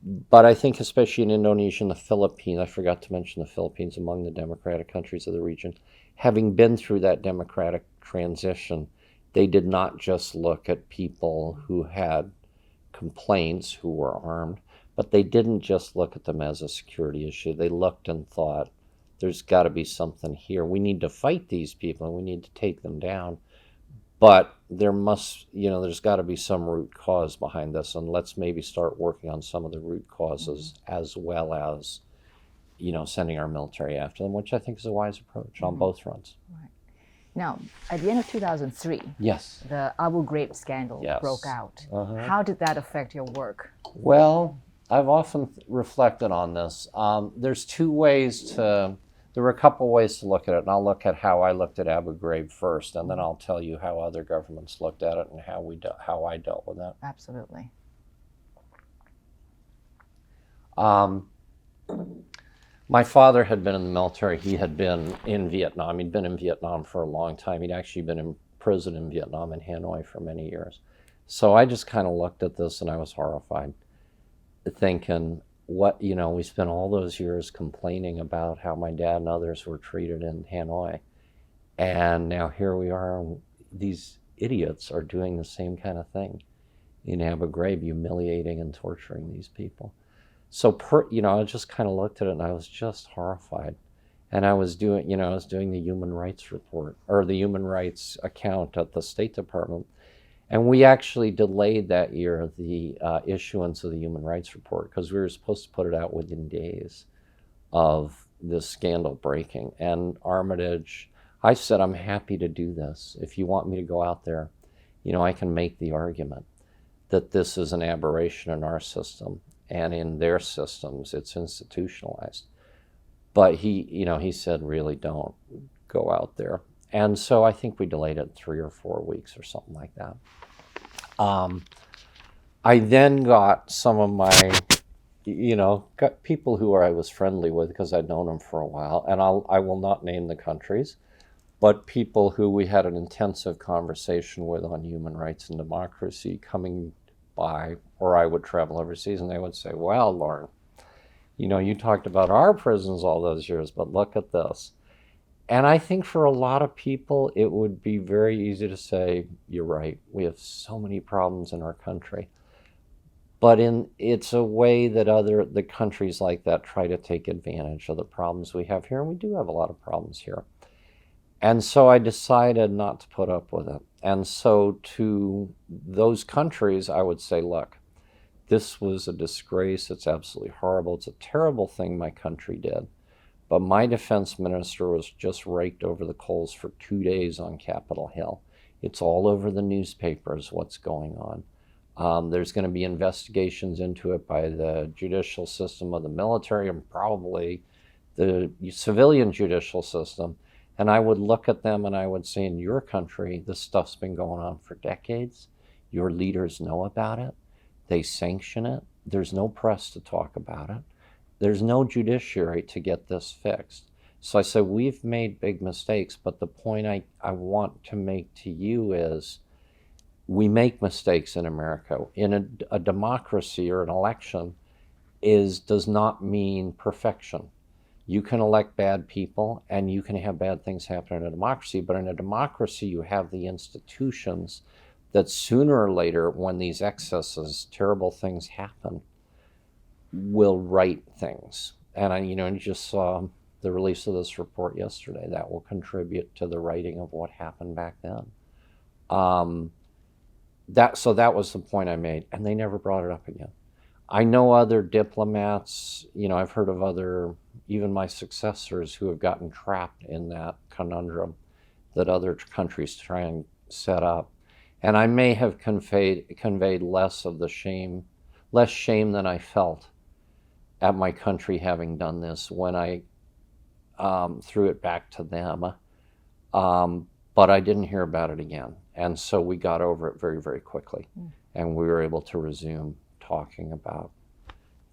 But I think especially in Indonesia and the Philippines, I forgot to mention the Philippines among the democratic countries of the region, having been through that democratic transition, they did not just look at people who had complaints, who were armed, but they didn't just look at them as a security issue. They looked and thought, there's got to be something here. We need to fight these people and we need to take them down. But there's got to be some root cause behind this, and let's maybe start working on some of the root causes as well as, sending our military after them, which I think is a wise approach on both fronts. Right. Now, at the end of 2003, yes, the Abu Ghraib scandal broke out. How did that affect your work? Well, I've often reflected on this. There were a couple ways to look at it, and I'll look at how I looked at Abu Ghraib first, and then I'll tell you how other governments looked at it and how I dealt with that. Absolutely. My father had been in the military. He had been in Vietnam. He'd been in Vietnam for a long time. He'd actually been in prison in Vietnam in Hanoi for many years. So I just kind of looked at this and I was horrified, thinking, we spent all those years complaining about how my dad and others were treated in Hanoi. And now here we are, these idiots are doing the same kind of thing in Abu Ghraib, humiliating and torturing these people. So, I just kind of looked at it and I was just horrified. And I was doing the human rights report, or the human rights account at the State Department. And we actually delayed that year the issuance of the human rights report because we were supposed to put it out within days of this scandal breaking. And Armitage, I said, I'm happy to do this. If you want me to go out there, I can make the argument that this is an aberration in our system, and in their systems it's institutionalized. But he said, really don't go out there. And so I think we delayed it 3 or 4 weeks or something like that. I then got some of my, got people who I was friendly with because I'd known them for a while, and I will not name the countries, but people who we had an intensive conversation with on human rights and democracy coming by, or I would travel overseas, and they would say, well, Lorne, you talked about our prisons all those years, but look at this. And I think for a lot of people, it would be very easy to say, you're right, we have so many problems in our country. But it's a way that the countries like that try to take advantage of the problems we have here, and we do have a lot of problems here. And so I decided not to put up with it. And so to those countries, I would say, look, this was a disgrace. It's absolutely horrible. It's a terrible thing my country did. But my defense minister was just raked over the coals for 2 days on Capitol Hill. It's all over the newspapers what's going on. There's going to be investigations into it by the judicial system of the military and probably the civilian judicial system. And I would look at them and I would say, in your country, this stuff's been going on for decades. Your leaders know about it. They sanction it. There's no press to talk about it. There's no judiciary to get this fixed. So I said, we've made big mistakes, but the point I want to make to you is we make mistakes in America. In a democracy or an election does not mean perfection. You can elect bad people and you can have bad things happen in a democracy, but in a democracy you have the institutions that sooner or later, when these excesses, terrible things happen, will right things. And you just saw the release of this report yesterday. That will contribute to the righting of what happened back then. So that was the point I made, and they never brought it up again. I know other diplomats, I've heard of even my successors who have gotten trapped in that conundrum that other countries try and set up. And I may have conveyed less shame than I felt at my country having done this when I threw it back to them. But I didn't hear about it again. And so we got over it very, very quickly. And we were able to resume talking about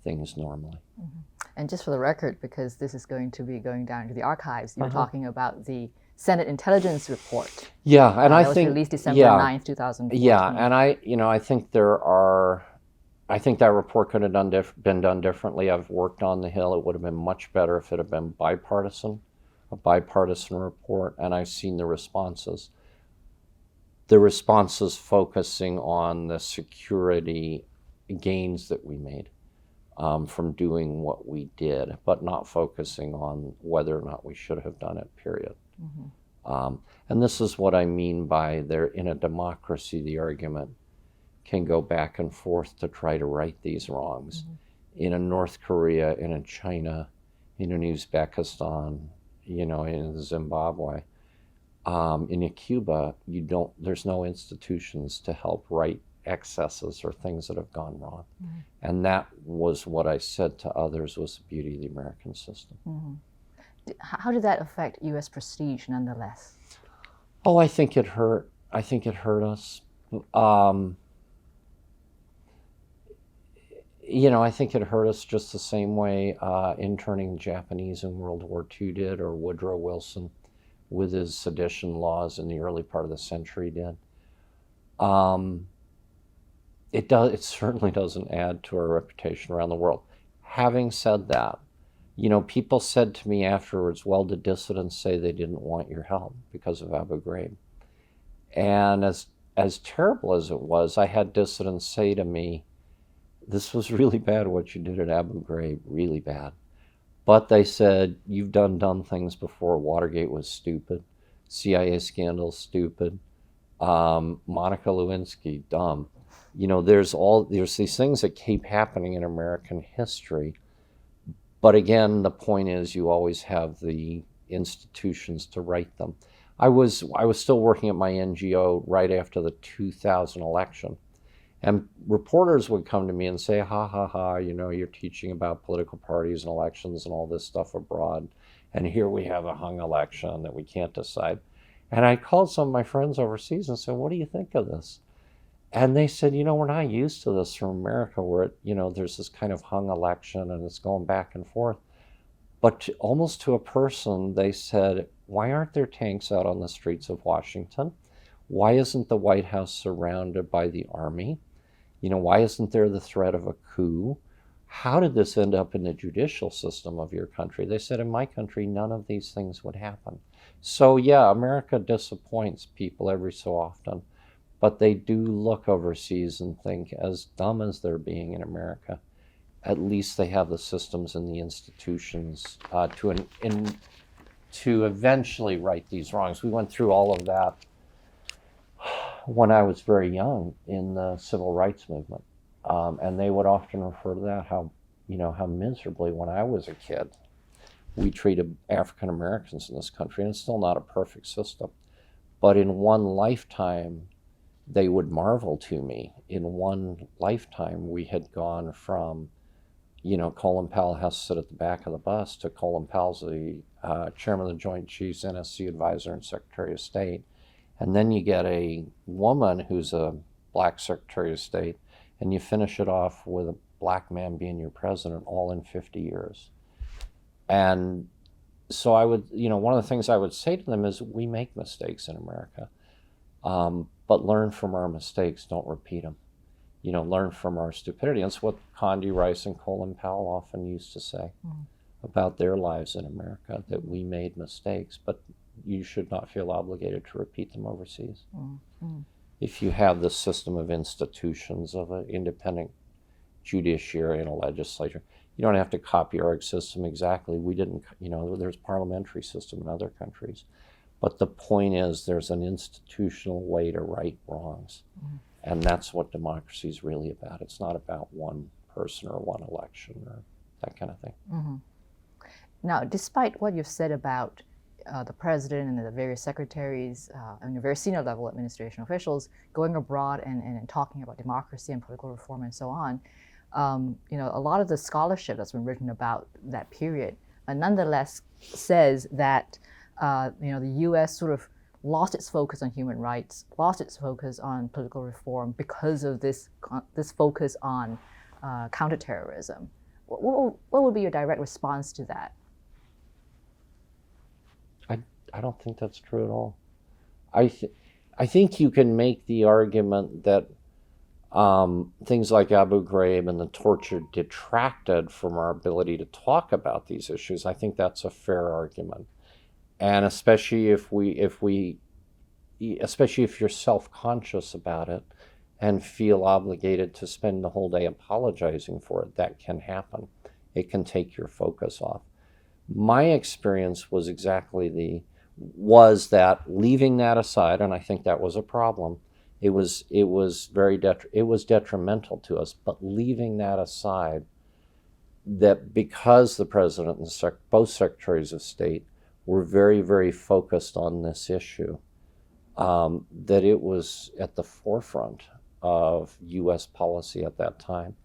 things normally. Mm-hmm. And just for the record, because this is going to be going down to the archives, you're talking about the Senate Intelligence Report. Yeah, and I think think it was released December 9th, 2014. Yeah, and I think I think that report could have been done differently. I've worked on the Hill. It would have been much better if it had been a bipartisan report, and I've seen the responses. The responses focusing on the security gains that we made from doing what we did, but not focusing on whether or not we should have done it, period. Mm-hmm. And this is what I mean by in a democracy, the argument can go back and forth to try to right these wrongs. Mm-hmm. In a North Korea, in a China, in an Uzbekistan, in Zimbabwe, in a Cuba, there's no institutions to help right excesses or things that have gone wrong. Mm-hmm. And that was what I said to others was the beauty of the American system. Mm-hmm. How did that affect U.S. prestige nonetheless? Oh, I think it hurt. I think it hurt us. I think it hurt us just the same way interning Japanese in World War II did, or Woodrow Wilson with his sedition laws in the early part of the century did. It certainly doesn't add to our reputation around the world. Having said that, people said to me afterwards, well, did dissidents say they didn't want your help because of Abu Ghraib? And as terrible as it was, I had dissidents say to me, this was really bad what you did at Abu Ghraib, really bad. But they said, you've done dumb things before. Watergate was stupid. CIA scandal, stupid. Monica Lewinsky, dumb. There's these things that keep happening in American history. But again, the point is you always have the institutions to right them. I was still working at my NGO right after the 2000 election. And reporters would come to me and say, ha, ha, ha, you're teaching about political parties and elections and all this stuff abroad. And here we have a hung election that we can't decide. And I called some of my friends overseas and said, what do you think of this? And they said, we're not used to this from America where, there's this kind of hung election and it's going back and forth. But almost to a person, they said, why aren't there tanks out on the streets of Washington? Why isn't the White House surrounded by the army? Why isn't there the threat of a coup? How did this end up in the judicial system of your country? They said, in my country, none of these things would happen. So yeah, America disappoints people every so often, but they do look overseas and think, as dumb as they're being in America, at least they have the systems and the institutions to eventually right these wrongs. We went through all of that when I was very young in the civil rights movement. And they would often refer to that, how miserably when I was a kid, we treated African Americans in this country, and it's still not a perfect system. But in one lifetime, they would marvel to me. In one lifetime, we had gone from, Colin Powell has to sit at the back of the bus to Colin Powell's the chairman of the Joint Chiefs, NSC advisor, and Secretary of State. And then you get a woman who's a black Secretary of State, and you finish it off with a black man being your president, all in 50 years. And so I would, one of the things I would say to them is, we make mistakes in America, but learn from our mistakes, don't repeat them. Learn from our stupidity. And that's what Condi Rice and Colin Powell often used to say about their lives in America, that we made mistakes, but you should not feel obligated to repeat them overseas. If you have the system of institutions of an independent judiciary and a legislature, you don't have to copy our system exactly. We didn't, there's a parliamentary system in other countries. But the point is there's an institutional way to right wrongs. And that's what democracy is really about. It's not about one person or one election or that kind of thing. Now, despite what you've said about the president and the various secretaries and the very senior level administration officials going abroad and talking about democracy and political reform and so on, a lot of the scholarship that's been written about that period nonetheless says that the U.S. sort of lost its focus on human rights, lost its focus on political reform because of this focus on counterterrorism. What would be your direct response to that? I don't think that's true at all. I think you can make the argument that things like Abu Ghraib and the torture detracted from our ability to talk about these issues. I think that's a fair argument. And especially if you're self-conscious about it and feel obligated to spend the whole day apologizing for it, that can happen. It can take your focus off. My experience was that leaving that aside, and I think that was a problem. It was detrimental to us. But leaving that aside, that because the president and both secretaries of state were very, very focused on this issue, that it was at the forefront of U.S. policy at that time.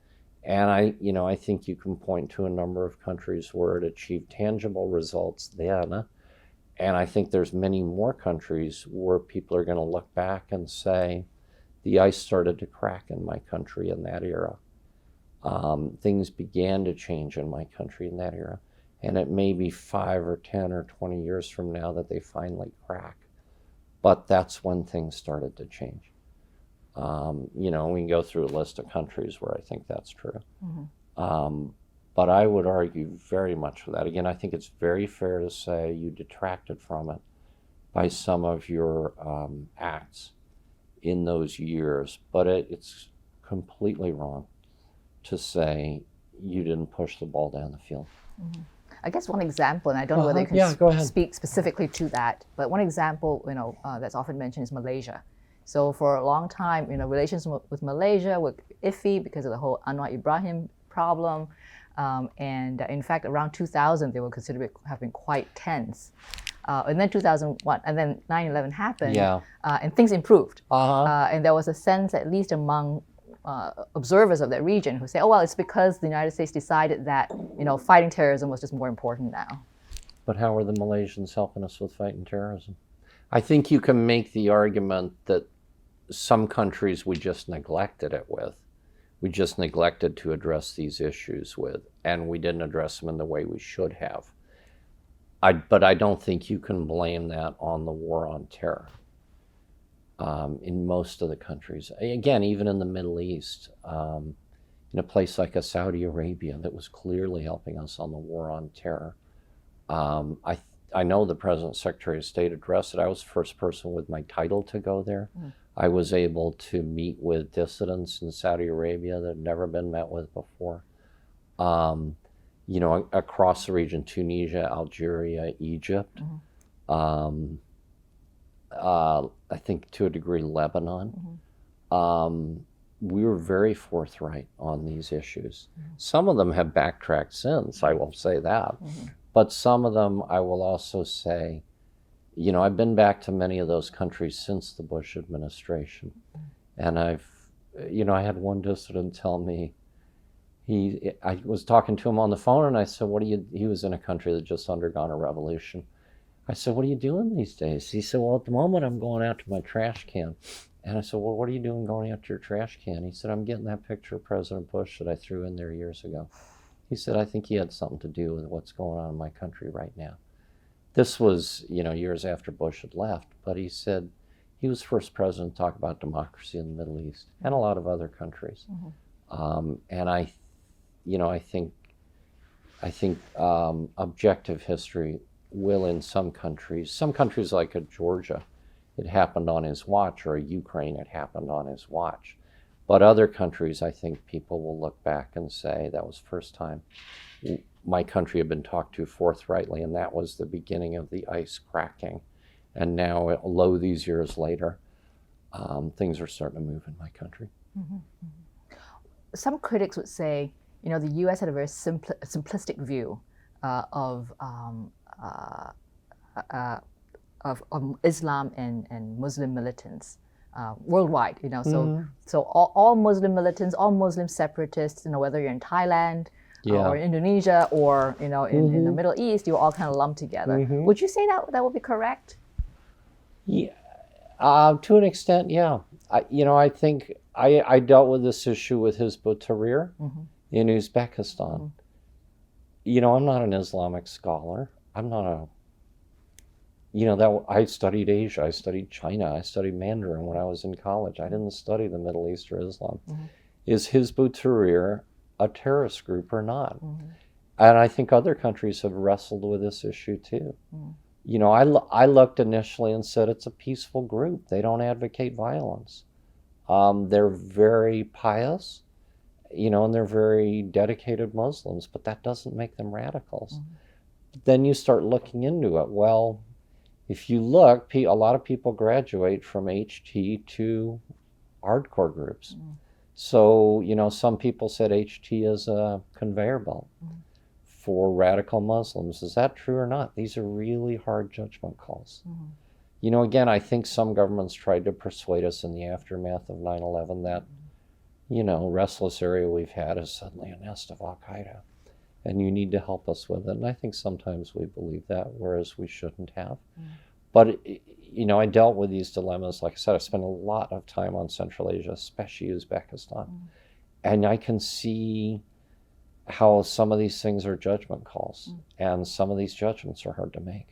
And I think you can point to a number of countries where it achieved tangible results then. And I think there's many more countries where people are going to look back and say, the ice started to crack in my country in that era. things began to change in my country in that era. And it may be 5 or 10 or 20 years from now that they finally crack. But that's when things started to change. We can go through a list of countries where I think that's true. But I would argue very much for that. Again, I think it's very fair to say you detracted from it by some of your acts in those years. But it's completely wrong to say you didn't push the ball down the field. I guess one example, and I don't know whether you can go ahead. speak specifically to that, but one example, that's often mentioned is Malaysia. So for a long time, relations with Malaysia were iffy because of the whole Anwar Ibrahim problem. And in fact, around 2000, they were considered have been quite tense. And then 2001, and then 9/11 happened, and things improved. And there was a sense, at least among observers of that region, who say, "Oh well, it's because the United States decided that fighting terrorism was just more important now." But how are the Malaysians helping us with fighting terrorism? I think you can make the argument that some countries we just neglected it with. We just neglected to address these issues with, and we didn't address them in the way we should have. But I don't think you can blame that on the war on terror. In most of the countries, again, even in the Middle East, in a place like Saudi Arabia that was clearly helping us on the war on terror. I know the President Secretary of State addressed it. I was the first person with my title to go there. I was able to meet with dissidents in Saudi Arabia that had never been met with before. Across the region, Tunisia, Algeria, Egypt. I think to a degree Lebanon. We were very forthright on these issues. Some of them have backtracked since, I will say that. But some of them, I will also say, I've been back to many of those countries since the Bush administration. And I had one dissident tell me, I was talking to him on the phone and I said, he was in a country that just undergone a revolution. I said, what are you doing these days? He said, well, at the moment I'm going out to my trash can. And I said, well, what are you doing going out to your trash can? He said, I'm getting that picture of President Bush that I threw in there years ago. He said, I think he had something to do with what's going on in my country right now. This was, years after Bush had left, but he said he was the first president to talk about democracy in the Middle East and a lot of other countries. And I think objective history will in some countries like a Georgia, it happened on his watch, or a Ukraine, it happened on his watch. But other countries, I think people will look back and say that was the first time my country had been talked to forthrightly, and that was the beginning of the ice cracking. And now, lo, these years later, things are starting to move in my country. Some critics would say, the U.S. had a very simplistic view of Islam and Muslim militants worldwide. So all Muslim militants, all Muslim separatists, whether you're in Thailand or Indonesia or in the Middle East, you're all kind of lumped together. Would you say that would be correct? Yeah, to an extent, yeah. I think I dealt with this issue with Hizb ut-Tahrir in Uzbekistan. I'm not an Islamic scholar. I'm not I studied Asia, I studied China, I studied Mandarin when I was in college. I didn't study the Middle East or Islam. Is Hizb ut-Tahrir a terrorist group or not? And I think other countries have wrestled with this issue too. I looked initially and said it's a peaceful group. They don't advocate violence. They're very pious, and they're very dedicated Muslims, but that doesn't make them radicals. Then you start looking into it. Well, if you look, a lot of people graduate from HT to hardcore groups. So, some people said HT is a conveyor belt for radical Muslims. Is that true or not? These are really hard judgment calls. Again, I think some governments tried to persuade us in the aftermath of 9/11 that, restless area we've had is suddenly a nest of Al-Qaeda. And you need to help us with it. And I think sometimes we believe that, whereas we shouldn't have. But, I dealt with these dilemmas. Like I said, I spent a lot of time on Central Asia, especially Uzbekistan. And I can see how some of these things are judgment calls, and some of these judgments are hard to make,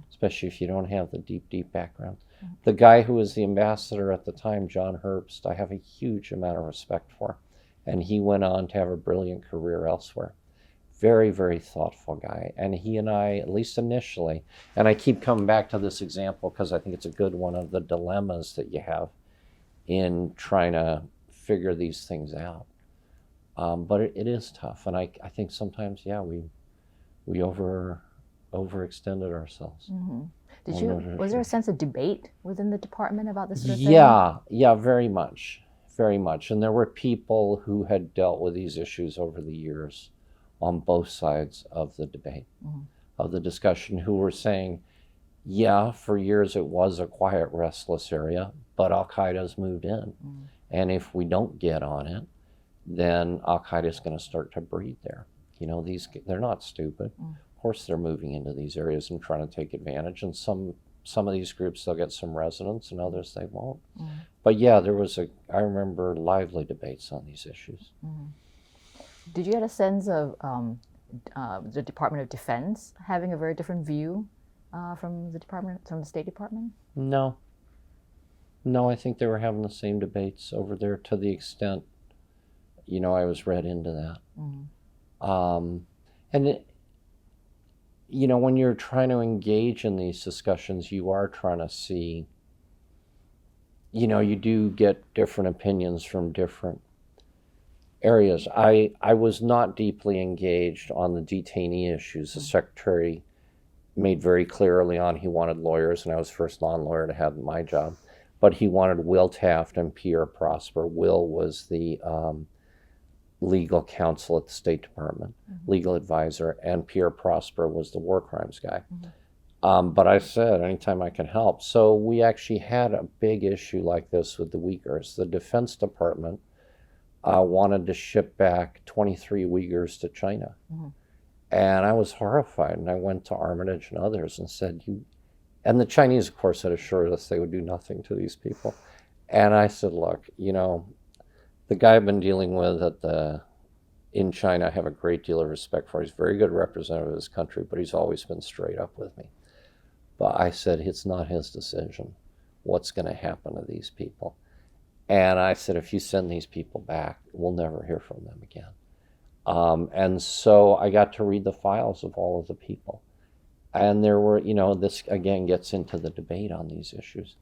especially if you don't have the deep background. The guy who was the ambassador at the time, John Herbst, I have a huge amount of respect for, and he went on to have a brilliant career elsewhere. Very, very thoughtful guy. And he and I, at least initially, and I keep coming back to this example because I think it's a good one of the dilemmas that you have in trying to figure these things out. But it is tough. And I think sometimes, yeah, we overextended ourselves. Was there a sense of debate within the department about this sort of thing? Yeah, very much. Very much. And there were people who had dealt with these issues over the years on both sides of the debate, of the discussion, who were saying, yeah, for years it was a quiet, restless area, but Al-Qaeda's moved in. And if we don't get on it, then Al-Qaeda is going to start to breed there. You know, they're not stupid. Of course they're moving into these areas and trying to take advantage. And some of these groups, they'll get some resonance, and others they won't. But yeah, I remember lively debates on these issues. Did you get a sense of the Department of Defense having a very different view from the State Department? No, I think they were having the same debates over there to the extent, you know, I was read into that. You know, when you're trying to engage in these discussions, you are trying to see, you know, you do get different opinions from different areas. I was not deeply engaged on the detainee issues. The secretary made very clear early on he wanted lawyers, and I was the first non-lawyer to have my job. But he wanted Will Taft and Pierre Prosper. Will was the legal counsel at the State Department, legal advisor, and Pierre Prosper was the war crimes guy. But I said, anytime I can help. So we actually had a big issue like this with the Uyghurs. The Defense Department wanted to ship back 23 Uyghurs to China. And I was horrified, and I went to Armitage and others and said, and the Chinese, of course, had assured us they would do nothing to these people. And I said, look, you know, the guy I've been dealing with in China, I have a great deal of respect for. He's a very good representative of his country, but he's always been straight up with me. But I said, it's not his decision what's going to happen to these people. And I said, if you send these people back, we'll never hear from them again. And so I got to read the files of all of the people. And there were, you know, this again gets into the debate on these issues.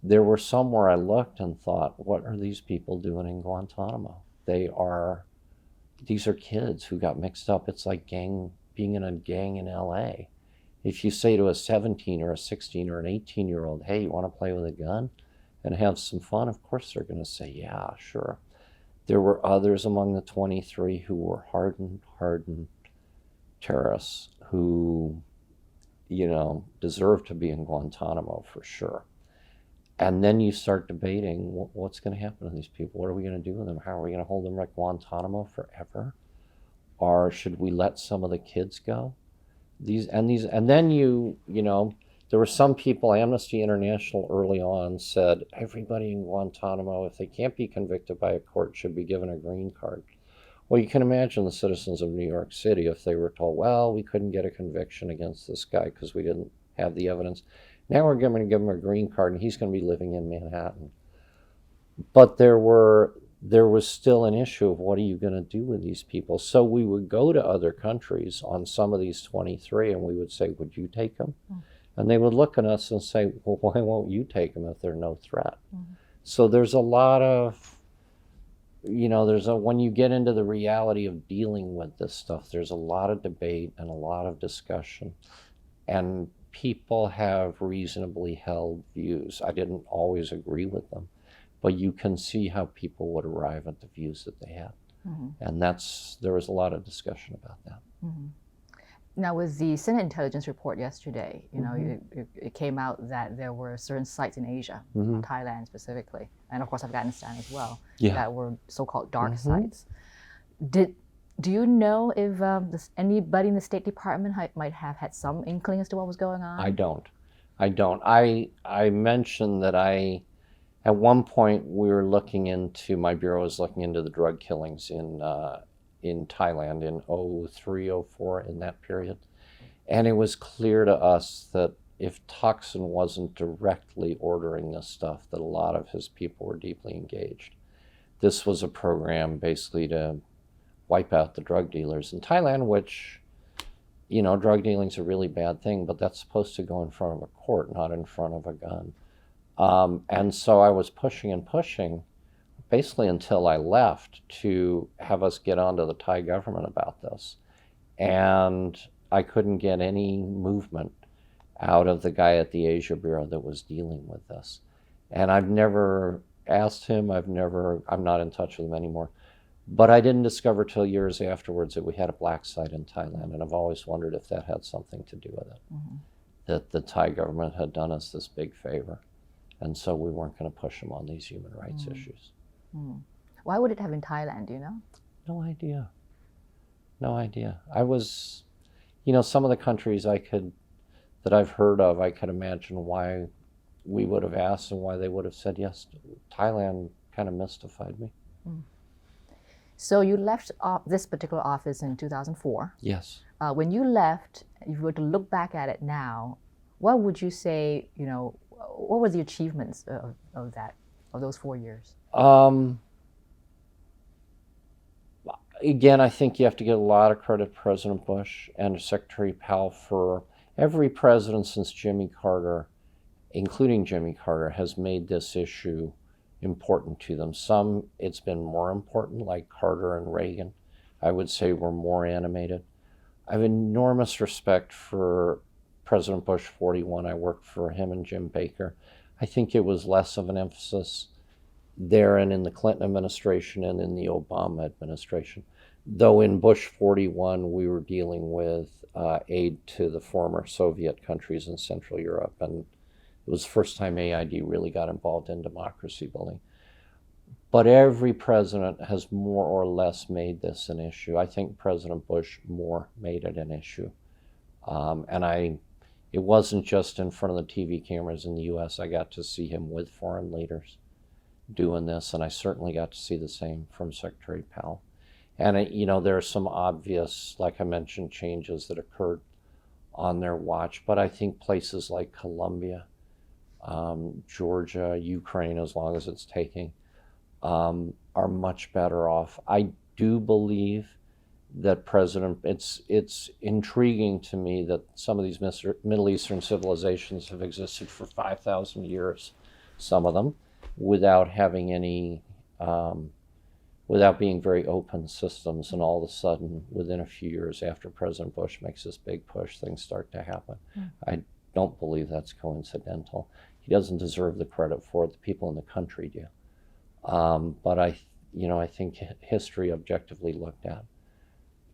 There were some where I looked and thought, what are these people doing in Guantanamo? These are kids who got mixed up. It's like being in a gang in LA. If you say to a 17 or a 16 or an 18-year-old, hey, you want to play with a gun and have some fun? Of course they're going to say, yeah, sure. There were others among the 23 who were hardened terrorists who, you know, deserve to be in Guantanamo for sure. And then you start debating what's going to happen to these people. What are we going to do with them? How are we going to hold them at Guantanamo forever? Or should we let some of the kids go? And then you know, there were some people, Amnesty International early on said, everybody in Guantanamo, if they can't be convicted by a court, should be given a green card. Well, you can imagine the citizens of New York City if they were told, well, we couldn't get a conviction against this guy because we didn't have the evidence. Now we're going to give him a green card and he's going to be living in Manhattan. But there was still an issue of what are you going to do with these people? So we would go to other countries on some of these 23 and we would say, would you take them? And they would look at us and say, well, why won't you take them if they're no threat? So there's a lot of, you know, when you get into the reality of dealing with this stuff, there's a lot of debate and a lot of discussion. And people have reasonably held views. I didn't always agree with them, but you can see how people would arrive at the views that they had. And there was a lot of discussion about that. Now, with the Senate intelligence report yesterday, you know, it came out that there were certain sites in Asia, Thailand specifically, and of course Afghanistan as well, that were so-called dark sites. Do you know if anybody in the State Department might have had some inkling as to what was going on? I don't. I mentioned that At one point, my bureau was looking into the drug killings in Thailand in 03, 04, in that period. And it was clear to us that if Thaksin wasn't directly ordering this stuff, that a lot of his people were deeply engaged. This was a program basically to wipe out the drug dealers in Thailand, which, drug dealing's a really bad thing, but that's supposed to go in front of a court, not in front of a gun. And so I was pushing and pushing, basically until I left, to have us get onto the Thai government about this. And I couldn't get any movement out of the guy at the Asia Bureau that was dealing with this. And I've never asked him, I'm not in touch with him anymore. But I didn't discover till years afterwards that we had a black site in Thailand, and I've always wondered if that had something to do with it. Mm-hmm. That the Thai government had done us this big favor, and so we weren't going to push them on these human rights issues. Why would it have in Thailand, do you know? No idea. I was, some of the countries that I've heard of, I could imagine why we would have asked and why they would have said yes. Thailand kind of mystified me. So you left this particular office in 2004. Yes. When you left, if you were to look back at it now, what would you say, what were the achievements of those 4 years? Again, I think you have to give a lot of credit to President Bush and Secretary Powell. For every president since Jimmy Carter, including Jimmy Carter, has made this issue important to them. Some, it's been more important, like Carter and Reagan, I would say, were more animated. I have enormous respect for President Bush 41. I worked for him and Jim Baker. I think it was less of an emphasis there and in the Clinton administration and in the Obama administration. Though in Bush 41, we were dealing with aid to the former Soviet countries in Central Europe, and it was the first time AID really got involved in democracy building. But every president has more or less made this an issue. I think President Bush more made it an issue. It wasn't just in front of the TV cameras in the US. I got to see him with foreign leaders doing this, and I certainly got to see the same from Secretary Powell. And there are some obvious, like I mentioned, changes that occurred on their watch, but I think places like Colombia, Georgia, Ukraine, as long as it's taking, are much better off. I do believe that it's intriguing to me that some of these Middle Eastern civilizations have existed for 5,000 years, some of them, without having any, without being very open systems, and all of a sudden, within a few years after President Bush makes this big push, things start to happen. I don't believe that's coincidental. He doesn't deserve the credit for it. The people in the country do. But I think history, objectively looked at,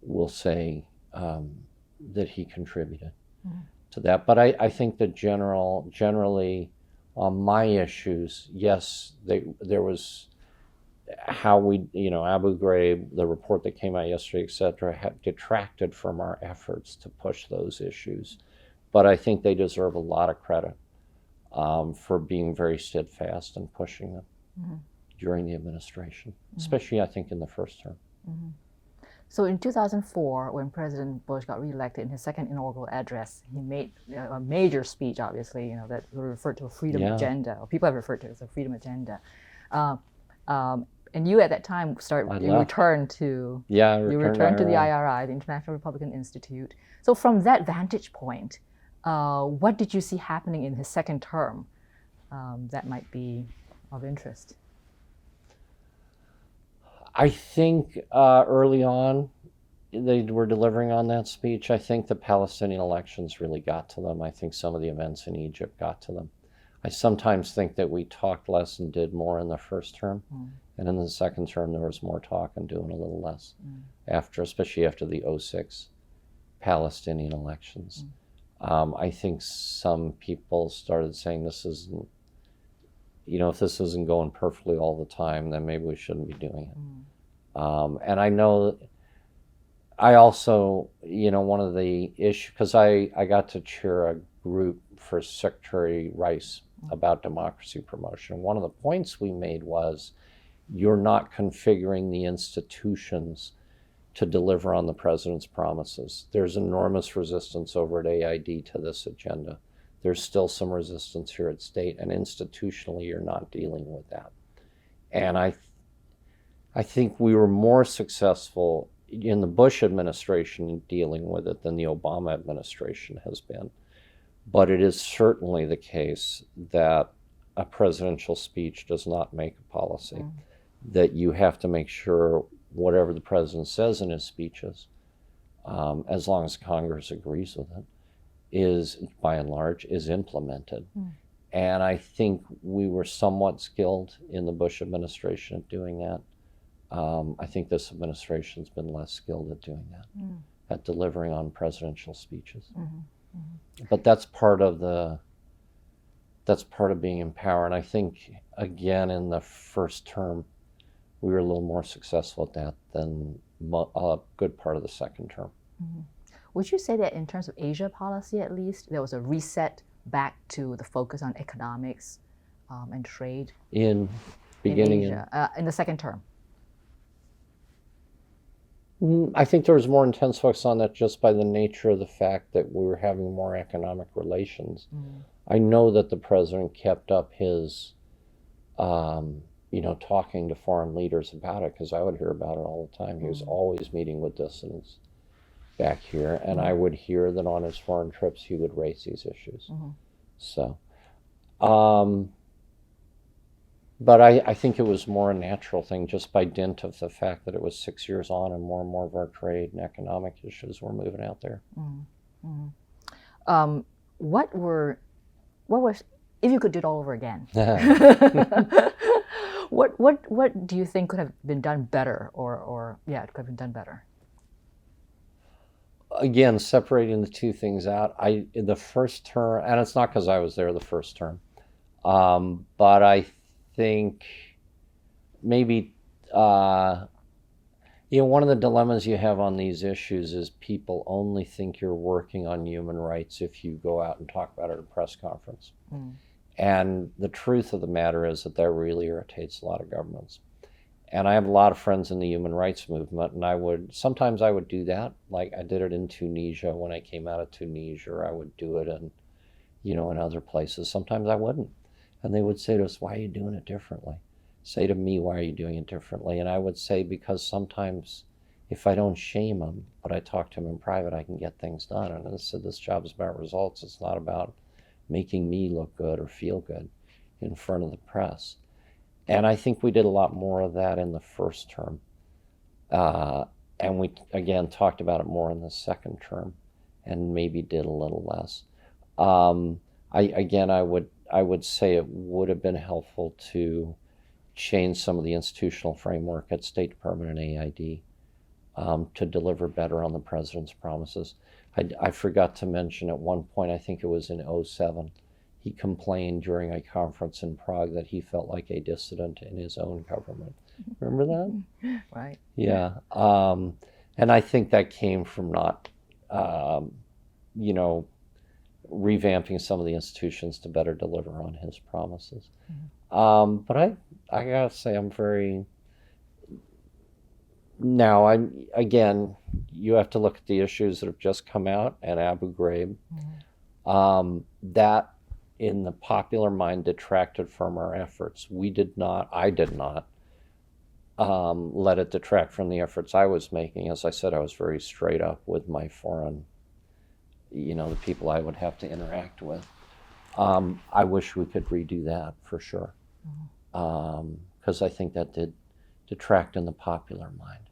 will say that he contributed to that. But I think that generally on my issues, yes, there was how we, Abu Ghraib, the report that came out yesterday, et cetera, had detracted from our efforts to push those issues. But I think they deserve a lot of credit for being very steadfast and pushing them during the administration, especially, I think, in the first term. So in 2004, when President Bush got reelected, in his second inaugural address, he made a major speech, obviously, that referred to a freedom agenda, or people have referred to it as a freedom agenda. And you at that time returned to the IRI, the International Republican Institute. So from that vantage point, what did you see happening in his second term that might be of interest? I think early on they were delivering on that speech. I think the Palestinian elections really got to them. I think some of the events in Egypt got to them. I sometimes think that we talked less and did more in the first term. And in the second term, there was more talk and doing a little less, especially after the 2006 Palestinian elections. I think some people started saying this isn't, if this isn't going perfectly all the time, then maybe we shouldn't be doing it. And I know, I also, one of the issues, because I got to chair a group for Secretary Rice about democracy promotion. One of the points we made was you're not configuring the institutions to deliver on the president's promises. There's enormous resistance over at AID to this agenda. There's still some resistance here at state, and institutionally you're not dealing with that. And I think we were more successful in the Bush administration in dealing with it than the Obama administration has been. But it is certainly the case that a presidential speech does not make a policy, that you have to make sure whatever the president says in his speeches, as long as Congress agrees with it, is, by and large, is implemented. And I think we were somewhat skilled in the Bush administration at doing that. I think this administration's been less skilled at doing that, at delivering on presidential speeches. But that's part of being in power. And I think, again, in the first term, we were a little more successful at that than a good part of the second term. Would you say that in terms of Asia policy, at least, there was a reset back to the focus on economics and trade in Asia, in the second term? I think there was more intense focus on that just by the nature of the fact that we were having more economic relations. I know that the president kept up his, talking to foreign leaders about it, because I would hear about it all the time. He was always meeting with dissidents back here, and I would hear that on his foreign trips he would raise these issues. So, but I think it was more a natural thing just by dint of the fact that it was 6 years on and more of our trade and economic issues were moving out there. What was, if you could do it all over again, what do you think could have been done better, or it could have been done better? Again, separating the two things out, in the first term, and it's not because I was there the first term, but I think maybe, one of the dilemmas you have on these issues is people only think you're working on human rights if you go out and talk about it at a press conference. And the truth of the matter is that really irritates a lot of governments. And I have a lot of friends in the human rights movement, and sometimes I would do that. Like I did it in Tunisia when I came out of Tunisia, or I would do it in other places. Sometimes I wouldn't. And they would say to us, why are you doing it differently? Say to me, why are you doing it differently? And I would say, because sometimes if I don't shame them, but I talk to them in private, I can get things done. And I said, this job is about results. It's not about making me look good or feel good in front of the press. And I think we did a lot more of that in the first term. And we, again, talked about it more in the second term and maybe did a little less. I would say it would have been helpful to change some of the institutional framework at State Department and AID to deliver better on the president's promises. I forgot to mention at one point, I think it was in 2007, he complained during a conference in Prague that he felt like a dissident in his own government. Remember that? Right. Yeah. And I think that came from not, revamping some of the institutions to better deliver on his promises. But I gotta say, again, you have to look at the issues that have just come out at Abu Ghraib. That, in the popular mind, detracted from our efforts. I did not let it detract from the efforts I was making. As I said, I was very straight up with my foreign, the people I would have to interact with. I wish we could redo that for sure. Because I think that did detract in the popular mind.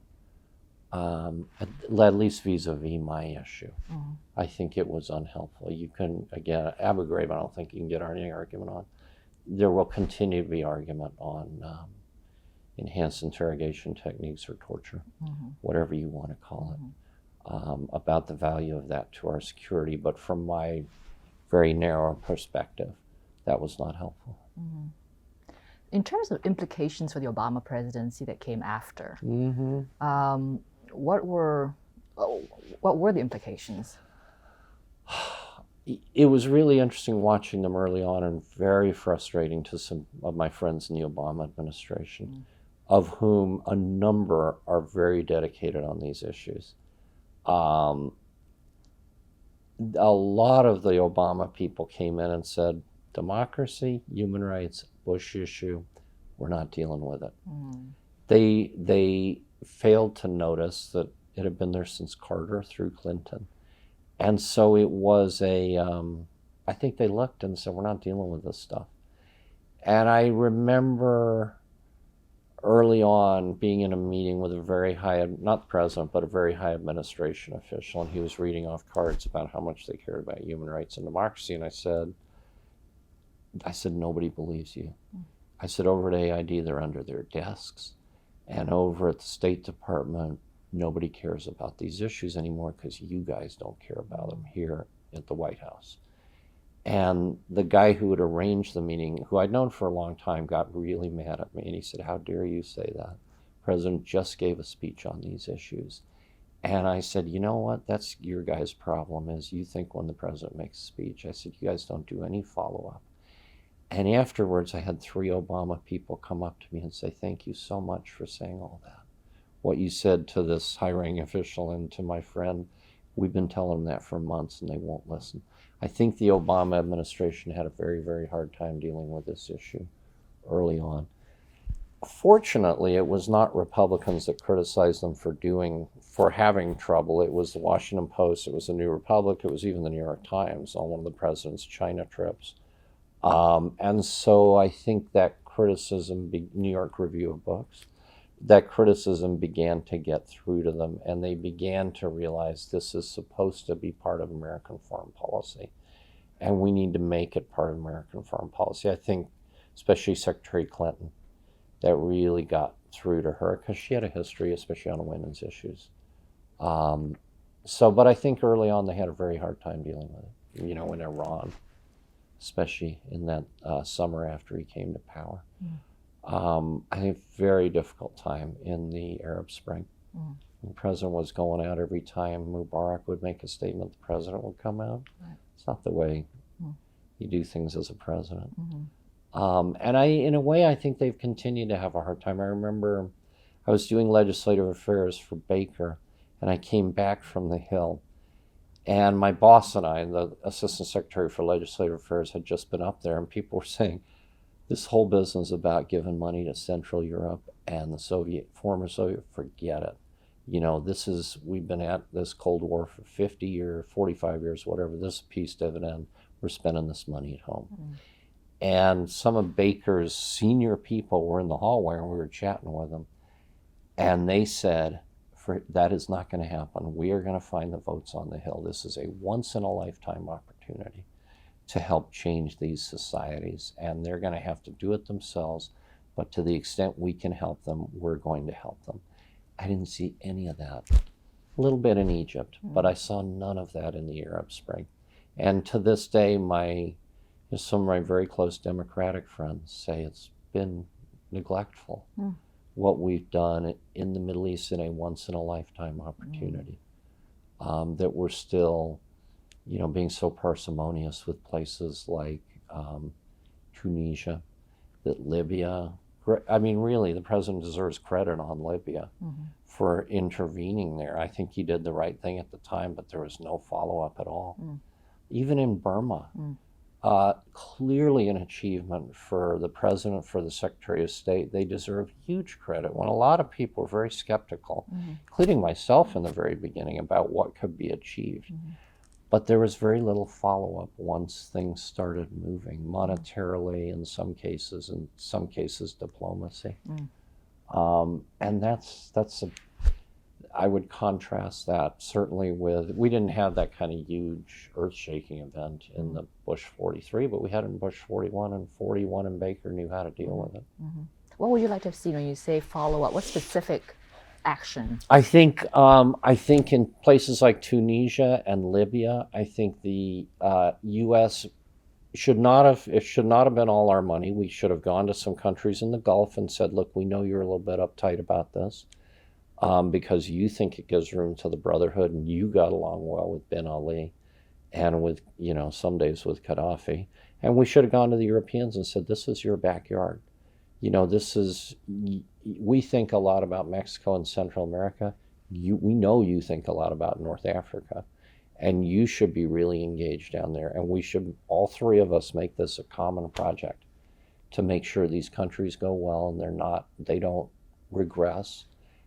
At least vis-a-vis my issue. I think it was unhelpful. You can, again, Abu Ghraib, I don't think you can get any argument on. There will continue to be argument on enhanced interrogation techniques or torture, whatever you want to call it, about the value of that to our security. But from my very narrow perspective, that was not helpful. In terms of implications for the Obama presidency that came after, what were the implications? it was really interesting watching them early on, and very frustrating to some of my friends in the Obama administration, of whom a number are very dedicated on these issues. A lot of the Obama people came in and said, democracy, human rights, Bush issue, we're not dealing with it. They failed to notice that it had been there since Carter through Clinton. And so it was I think they looked and said, we're not dealing with this stuff. And I remember early on being in a meeting with a very high, not the president, but a very high administration official, and he was reading off cards about how much they cared about human rights and democracy. And I said, nobody believes you. I said, over at AID, they're under their desks. And over at the State Department, nobody cares about these issues anymore because you guys don't care about them here at the White House. And the guy who had arranged the meeting, who I'd known for a long time, got really mad at me. And he said, how dare you say that? The president just gave a speech on these issues. And I said, you know what? That's your guys' problem, is you think when the president makes a speech. I said, you guys don't do any follow-up. And afterwards, I had 3 Obama people come up to me and say, thank you so much for saying all that. What you said to this high-ranking official and to my friend, we've been telling them that for months and they won't listen. I think the Obama administration had a very, very hard time dealing with this issue early on. Fortunately, it was not Republicans that criticized them for having trouble. It was the Washington Post, it was the New Republic, it was even the New York Times on one of the president's China trips. And so I think that criticism, New York Review of Books, that criticism began to get through to them, and they began to realize this is supposed to be part of American foreign policy, and we need to make it part of American foreign policy. I think especially Secretary Clinton, that really got through to her because she had a history, especially on women's issues. But I think early on they had a very hard time dealing with it, in Iran, especially in that summer after he came to power. I think very difficult time in the Arab Spring. The president was going out every time Mubarak would make a statement, the president would come out. Right. It's not the way you do things as a president. And in a way, I think they've continued to have a hard time. I remember I was doing legislative affairs for Baker, and I came back from the Hill. And my boss and I, the Assistant Secretary for Legislative Affairs, had just been up there, and people were saying, this whole business about giving money to Central Europe and the former Soviet, forget it. We've been at this Cold War for 50 years, 45 years, whatever. This is a peace dividend. We're spending this money at home. And some of Baker's senior people were in the hallway, and we were chatting with them. And they said, that is not going to happen. We are going to find the votes on the Hill. This is a once-in-a-lifetime opportunity to help change these societies, and they're going to have to do it themselves, but to the extent we can help them, we're going to help them. I didn't see any of that. A little bit in Egypt, but I saw none of that in the Arab Spring. And to this day, some of my very close Democratic friends say it's been neglectful, what we've done in the Middle East in a once-in-a-lifetime opportunity, that we're still being so parsimonious with places like Tunisia, that Libya, really, the president deserves credit on Libya for intervening there. I think he did the right thing at the time, but there was no follow-up at all. Even in Burma, clearly an achievement for the president, for the Secretary of State. They deserve huge credit when a lot of people were very skeptical, including myself in the very beginning, about what could be achieved. But there was very little follow-up once things started moving, monetarily in some cases diplomacy. And I would contrast that certainly with, we didn't have that kind of huge earth-shaking event in the Bush 43, but we had it in Bush 41 and 41, and Baker knew how to deal with it. What would you like to have seen when you say follow-up? What specific action? I think in places like Tunisia and Libya, I think the U.S. should not have been all our money. We should have gone to some countries in the Gulf and said, look, we know you're a little bit uptight about this because you think it gives room to the Brotherhood and you got along well with bin Ali. and with, some days with Gaddafi. And we should have gone to the Europeans and said, this is your backyard. We think a lot about Mexico and Central America. We know you think a lot about North Africa, and you should be really engaged down there. And we should, all three of us, make this a common project to make sure these countries go well and they don't regress,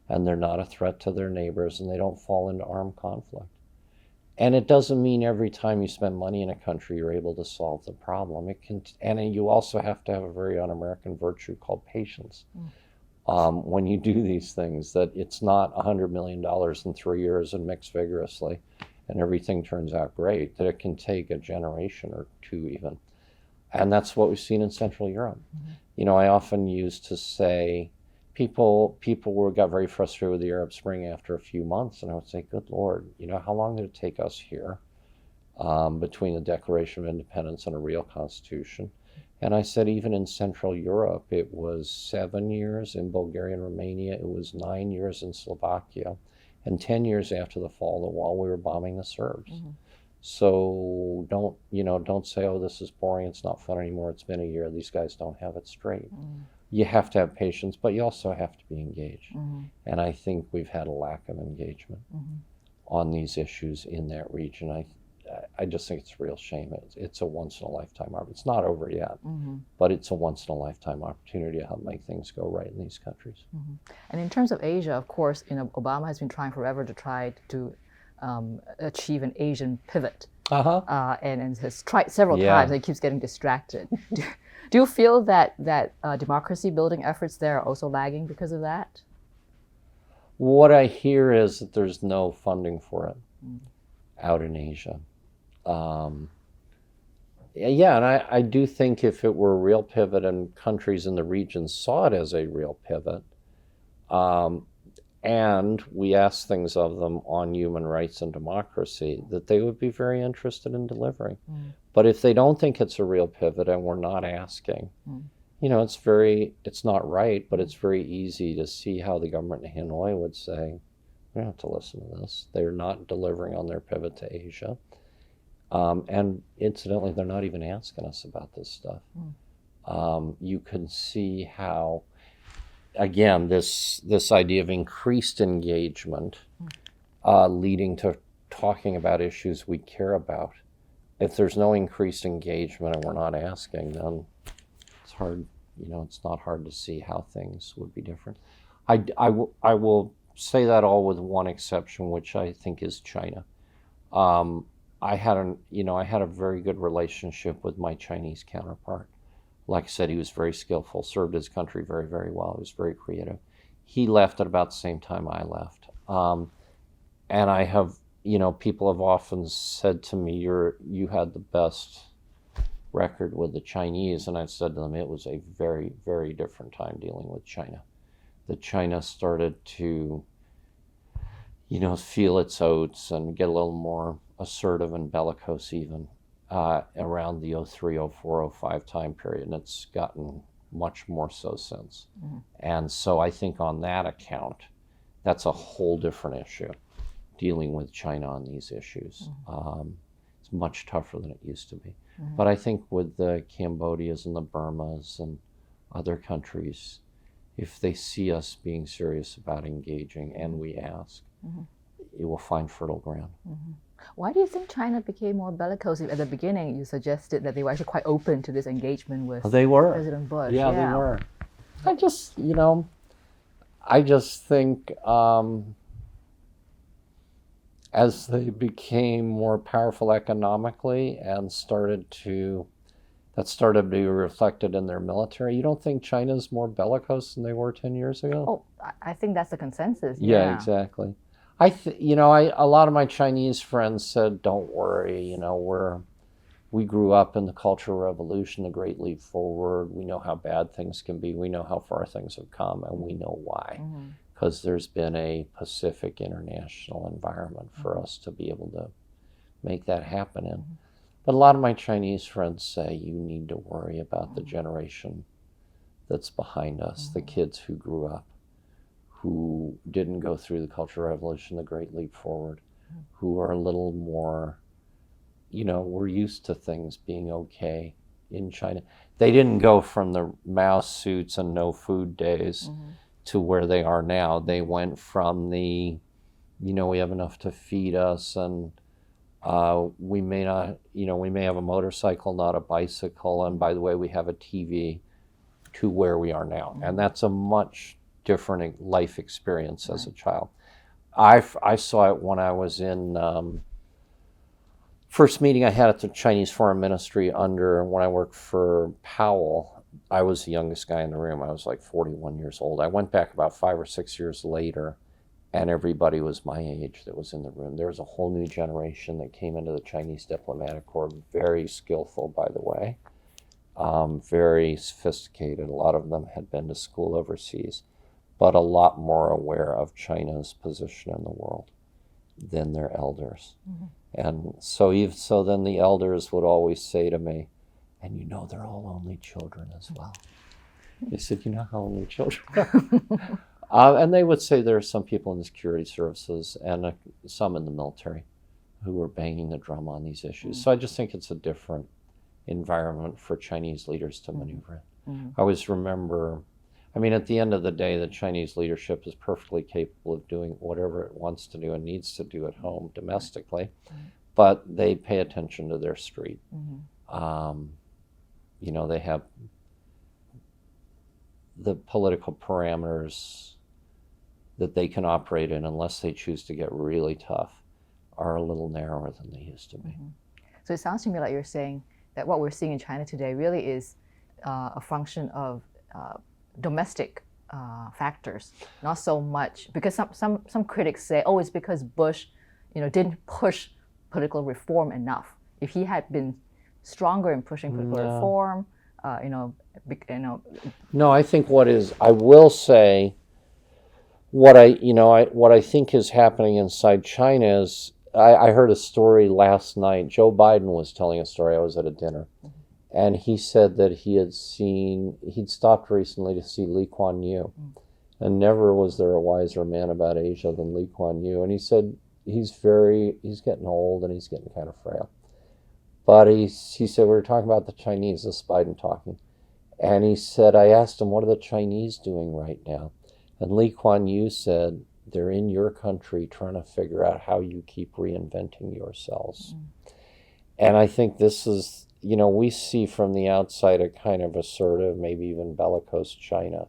and they're not a threat to their neighbors, and they don't fall into armed conflict. And it doesn't mean every time you spend money in a country you're able to solve the problem. And you also have to have a very un-American virtue called patience. When you do these things, that it's not $100 million in 3 years and mixed vigorously and everything turns out great, that it can take a generation or two even. And that's what we've seen in Central Europe. I often used to say, people got very frustrated with the Arab Spring after a few months, and I would say, good Lord, how long did it take us here between the Declaration of Independence and a real constitution? And I said, even in Central Europe, it was 7 years. In Bulgaria and Romania, it was 9 years. In Slovakia, and 10 years after the fall of the wall, we were bombing the Serbs. So don't say, oh, this is boring, it's not fun anymore, it's been a year, these guys don't have it straight. You have to have patience, but you also have to be engaged. And I think we've had a lack of engagement on these issues in that region. I just think it's a real shame. It's a once-in-a-lifetime opportunity. It's not over yet, but it's a once-in-a-lifetime opportunity to help make things go right in these countries. And in terms of Asia, of course, Obama has been trying forever to achieve an Asian pivot, and has tried several times, and he keeps getting distracted. Do you feel that democracy-building efforts there are also lagging because of that? What I hear is that there's no funding for it out in Asia. And I do think if it were a real pivot and countries in the region saw it as a real pivot, and we asked things of them on human rights and democracy, that they would be very interested in delivering. But if they don't think it's a real pivot and we're not asking, it's not right, but it's very easy to see how the government in Hanoi would say, we don't have to listen to this. They're not delivering on their pivot to Asia. And incidentally, they're not even asking us about this stuff. You can see how, again, this idea of increased engagement leading to talking about issues we care about. If there's no increased engagement and we're not asking, then it's hard, it's not hard to see how things would be different. I will say that all with one exception, which I think is China. I had a very good relationship with my Chinese counterpart. Like I said, he was very skillful, served his country very, very well. He was very creative. He left at about the same time I left. And I have, people have often said to me, you had the best record with the Chinese. And I've said to them, it was a very, very different time dealing with China. That China started to, feel its oats and get a little more assertive and bellicose even around the 03, 04, 05 time period. And it's gotten much more so since. And so I think on that account, that's a whole different issue, dealing with China on these issues. It's much tougher than it used to be. But I think with the Cambodias and the Burmas and other countries, if they see us being serious about engaging and we ask, it will find fertile ground. Why do you think China became more bellicose? At the beginning, you suggested that they were actually quite open to this engagement with President Bush. Yeah, they were. I just think as they became more powerful economically and started to be reflected in their military. You don't think China's more bellicose than they were 10 years ago? Oh, I think that's the consensus. Yeah, exactly. A lot of my Chinese friends said, don't worry, we grew up in the Cultural Revolution, the Great Leap Forward. We know how bad things can be. We know how far things have come, and we know why. Because there's been a Pacific international environment for us to be able to make that happen in. But a lot of my Chinese friends say you need to worry about the generation that's behind us, the kids who grew up, who didn't go through the Cultural Revolution, the Great Leap Forward, who are a little more we're used to things being okay in China. They didn't go from the mouse suits and no food days to where they are now. They went from the, we have enough to feed us, and we may not, we may have a motorcycle, not a bicycle, and by the way, we have a TV, to where we are now. And that's a much different life experience as a child. I saw it when I was in, first meeting I had at the Chinese Foreign Ministry when I worked for Powell. I was the youngest guy in the room. I was like 41 years old. I went back about 5 or 6 years later, and everybody was my age that was in the room. There was a whole new generation that came into the Chinese diplomatic corps, very skillful, by the way, very sophisticated. A lot of them had been to school overseas, but a lot more aware of China's position in the world than their elders. And so then the elders would always say to me, and they're all only children as well. They said, you know how only children are? And they would say there are some people in the security services and some in the military who were banging the drum on these issues. So I just think it's a different environment for Chinese leaders to maneuver in. I always remember, at the end of the day, the Chinese leadership is perfectly capable of doing whatever it wants to do and needs to do at home domestically, but they pay attention to their street. They have the political parameters that they can operate in, unless they choose to get really tough, are a little narrower than they used to be. So it sounds to me like you're saying that what we're seeing in China today really is a function of domestic factors, not so much, because some critics say, oh, it's because Bush, didn't push political reform enough. If he had been stronger in pushing political reform, No, I think I will say, what I think is happening inside China is, I heard a story last night. Joe Biden was telling a story. I was at a dinner. And he said that he'd stopped recently to see Lee Kuan Yew. And never was there a wiser man about Asia than Lee Kuan Yew. And he said he's getting old and he's getting kind of frail. But he said, we were talking about the Chinese, this Biden talking. And he said, I asked him, what are the Chinese doing right now? And Lee Kuan Yew said, they're in your country trying to figure out how you keep reinventing yourselves. And I think this is, we see from the outside a kind of assertive, maybe even bellicose China.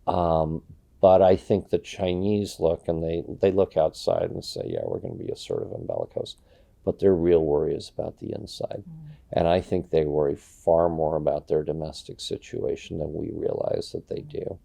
But I think the Chinese look, and they look outside and say, yeah, we're going to be assertive and bellicose. But their real worry is about the inside. And I think they worry far more about their domestic situation than we realize that they do.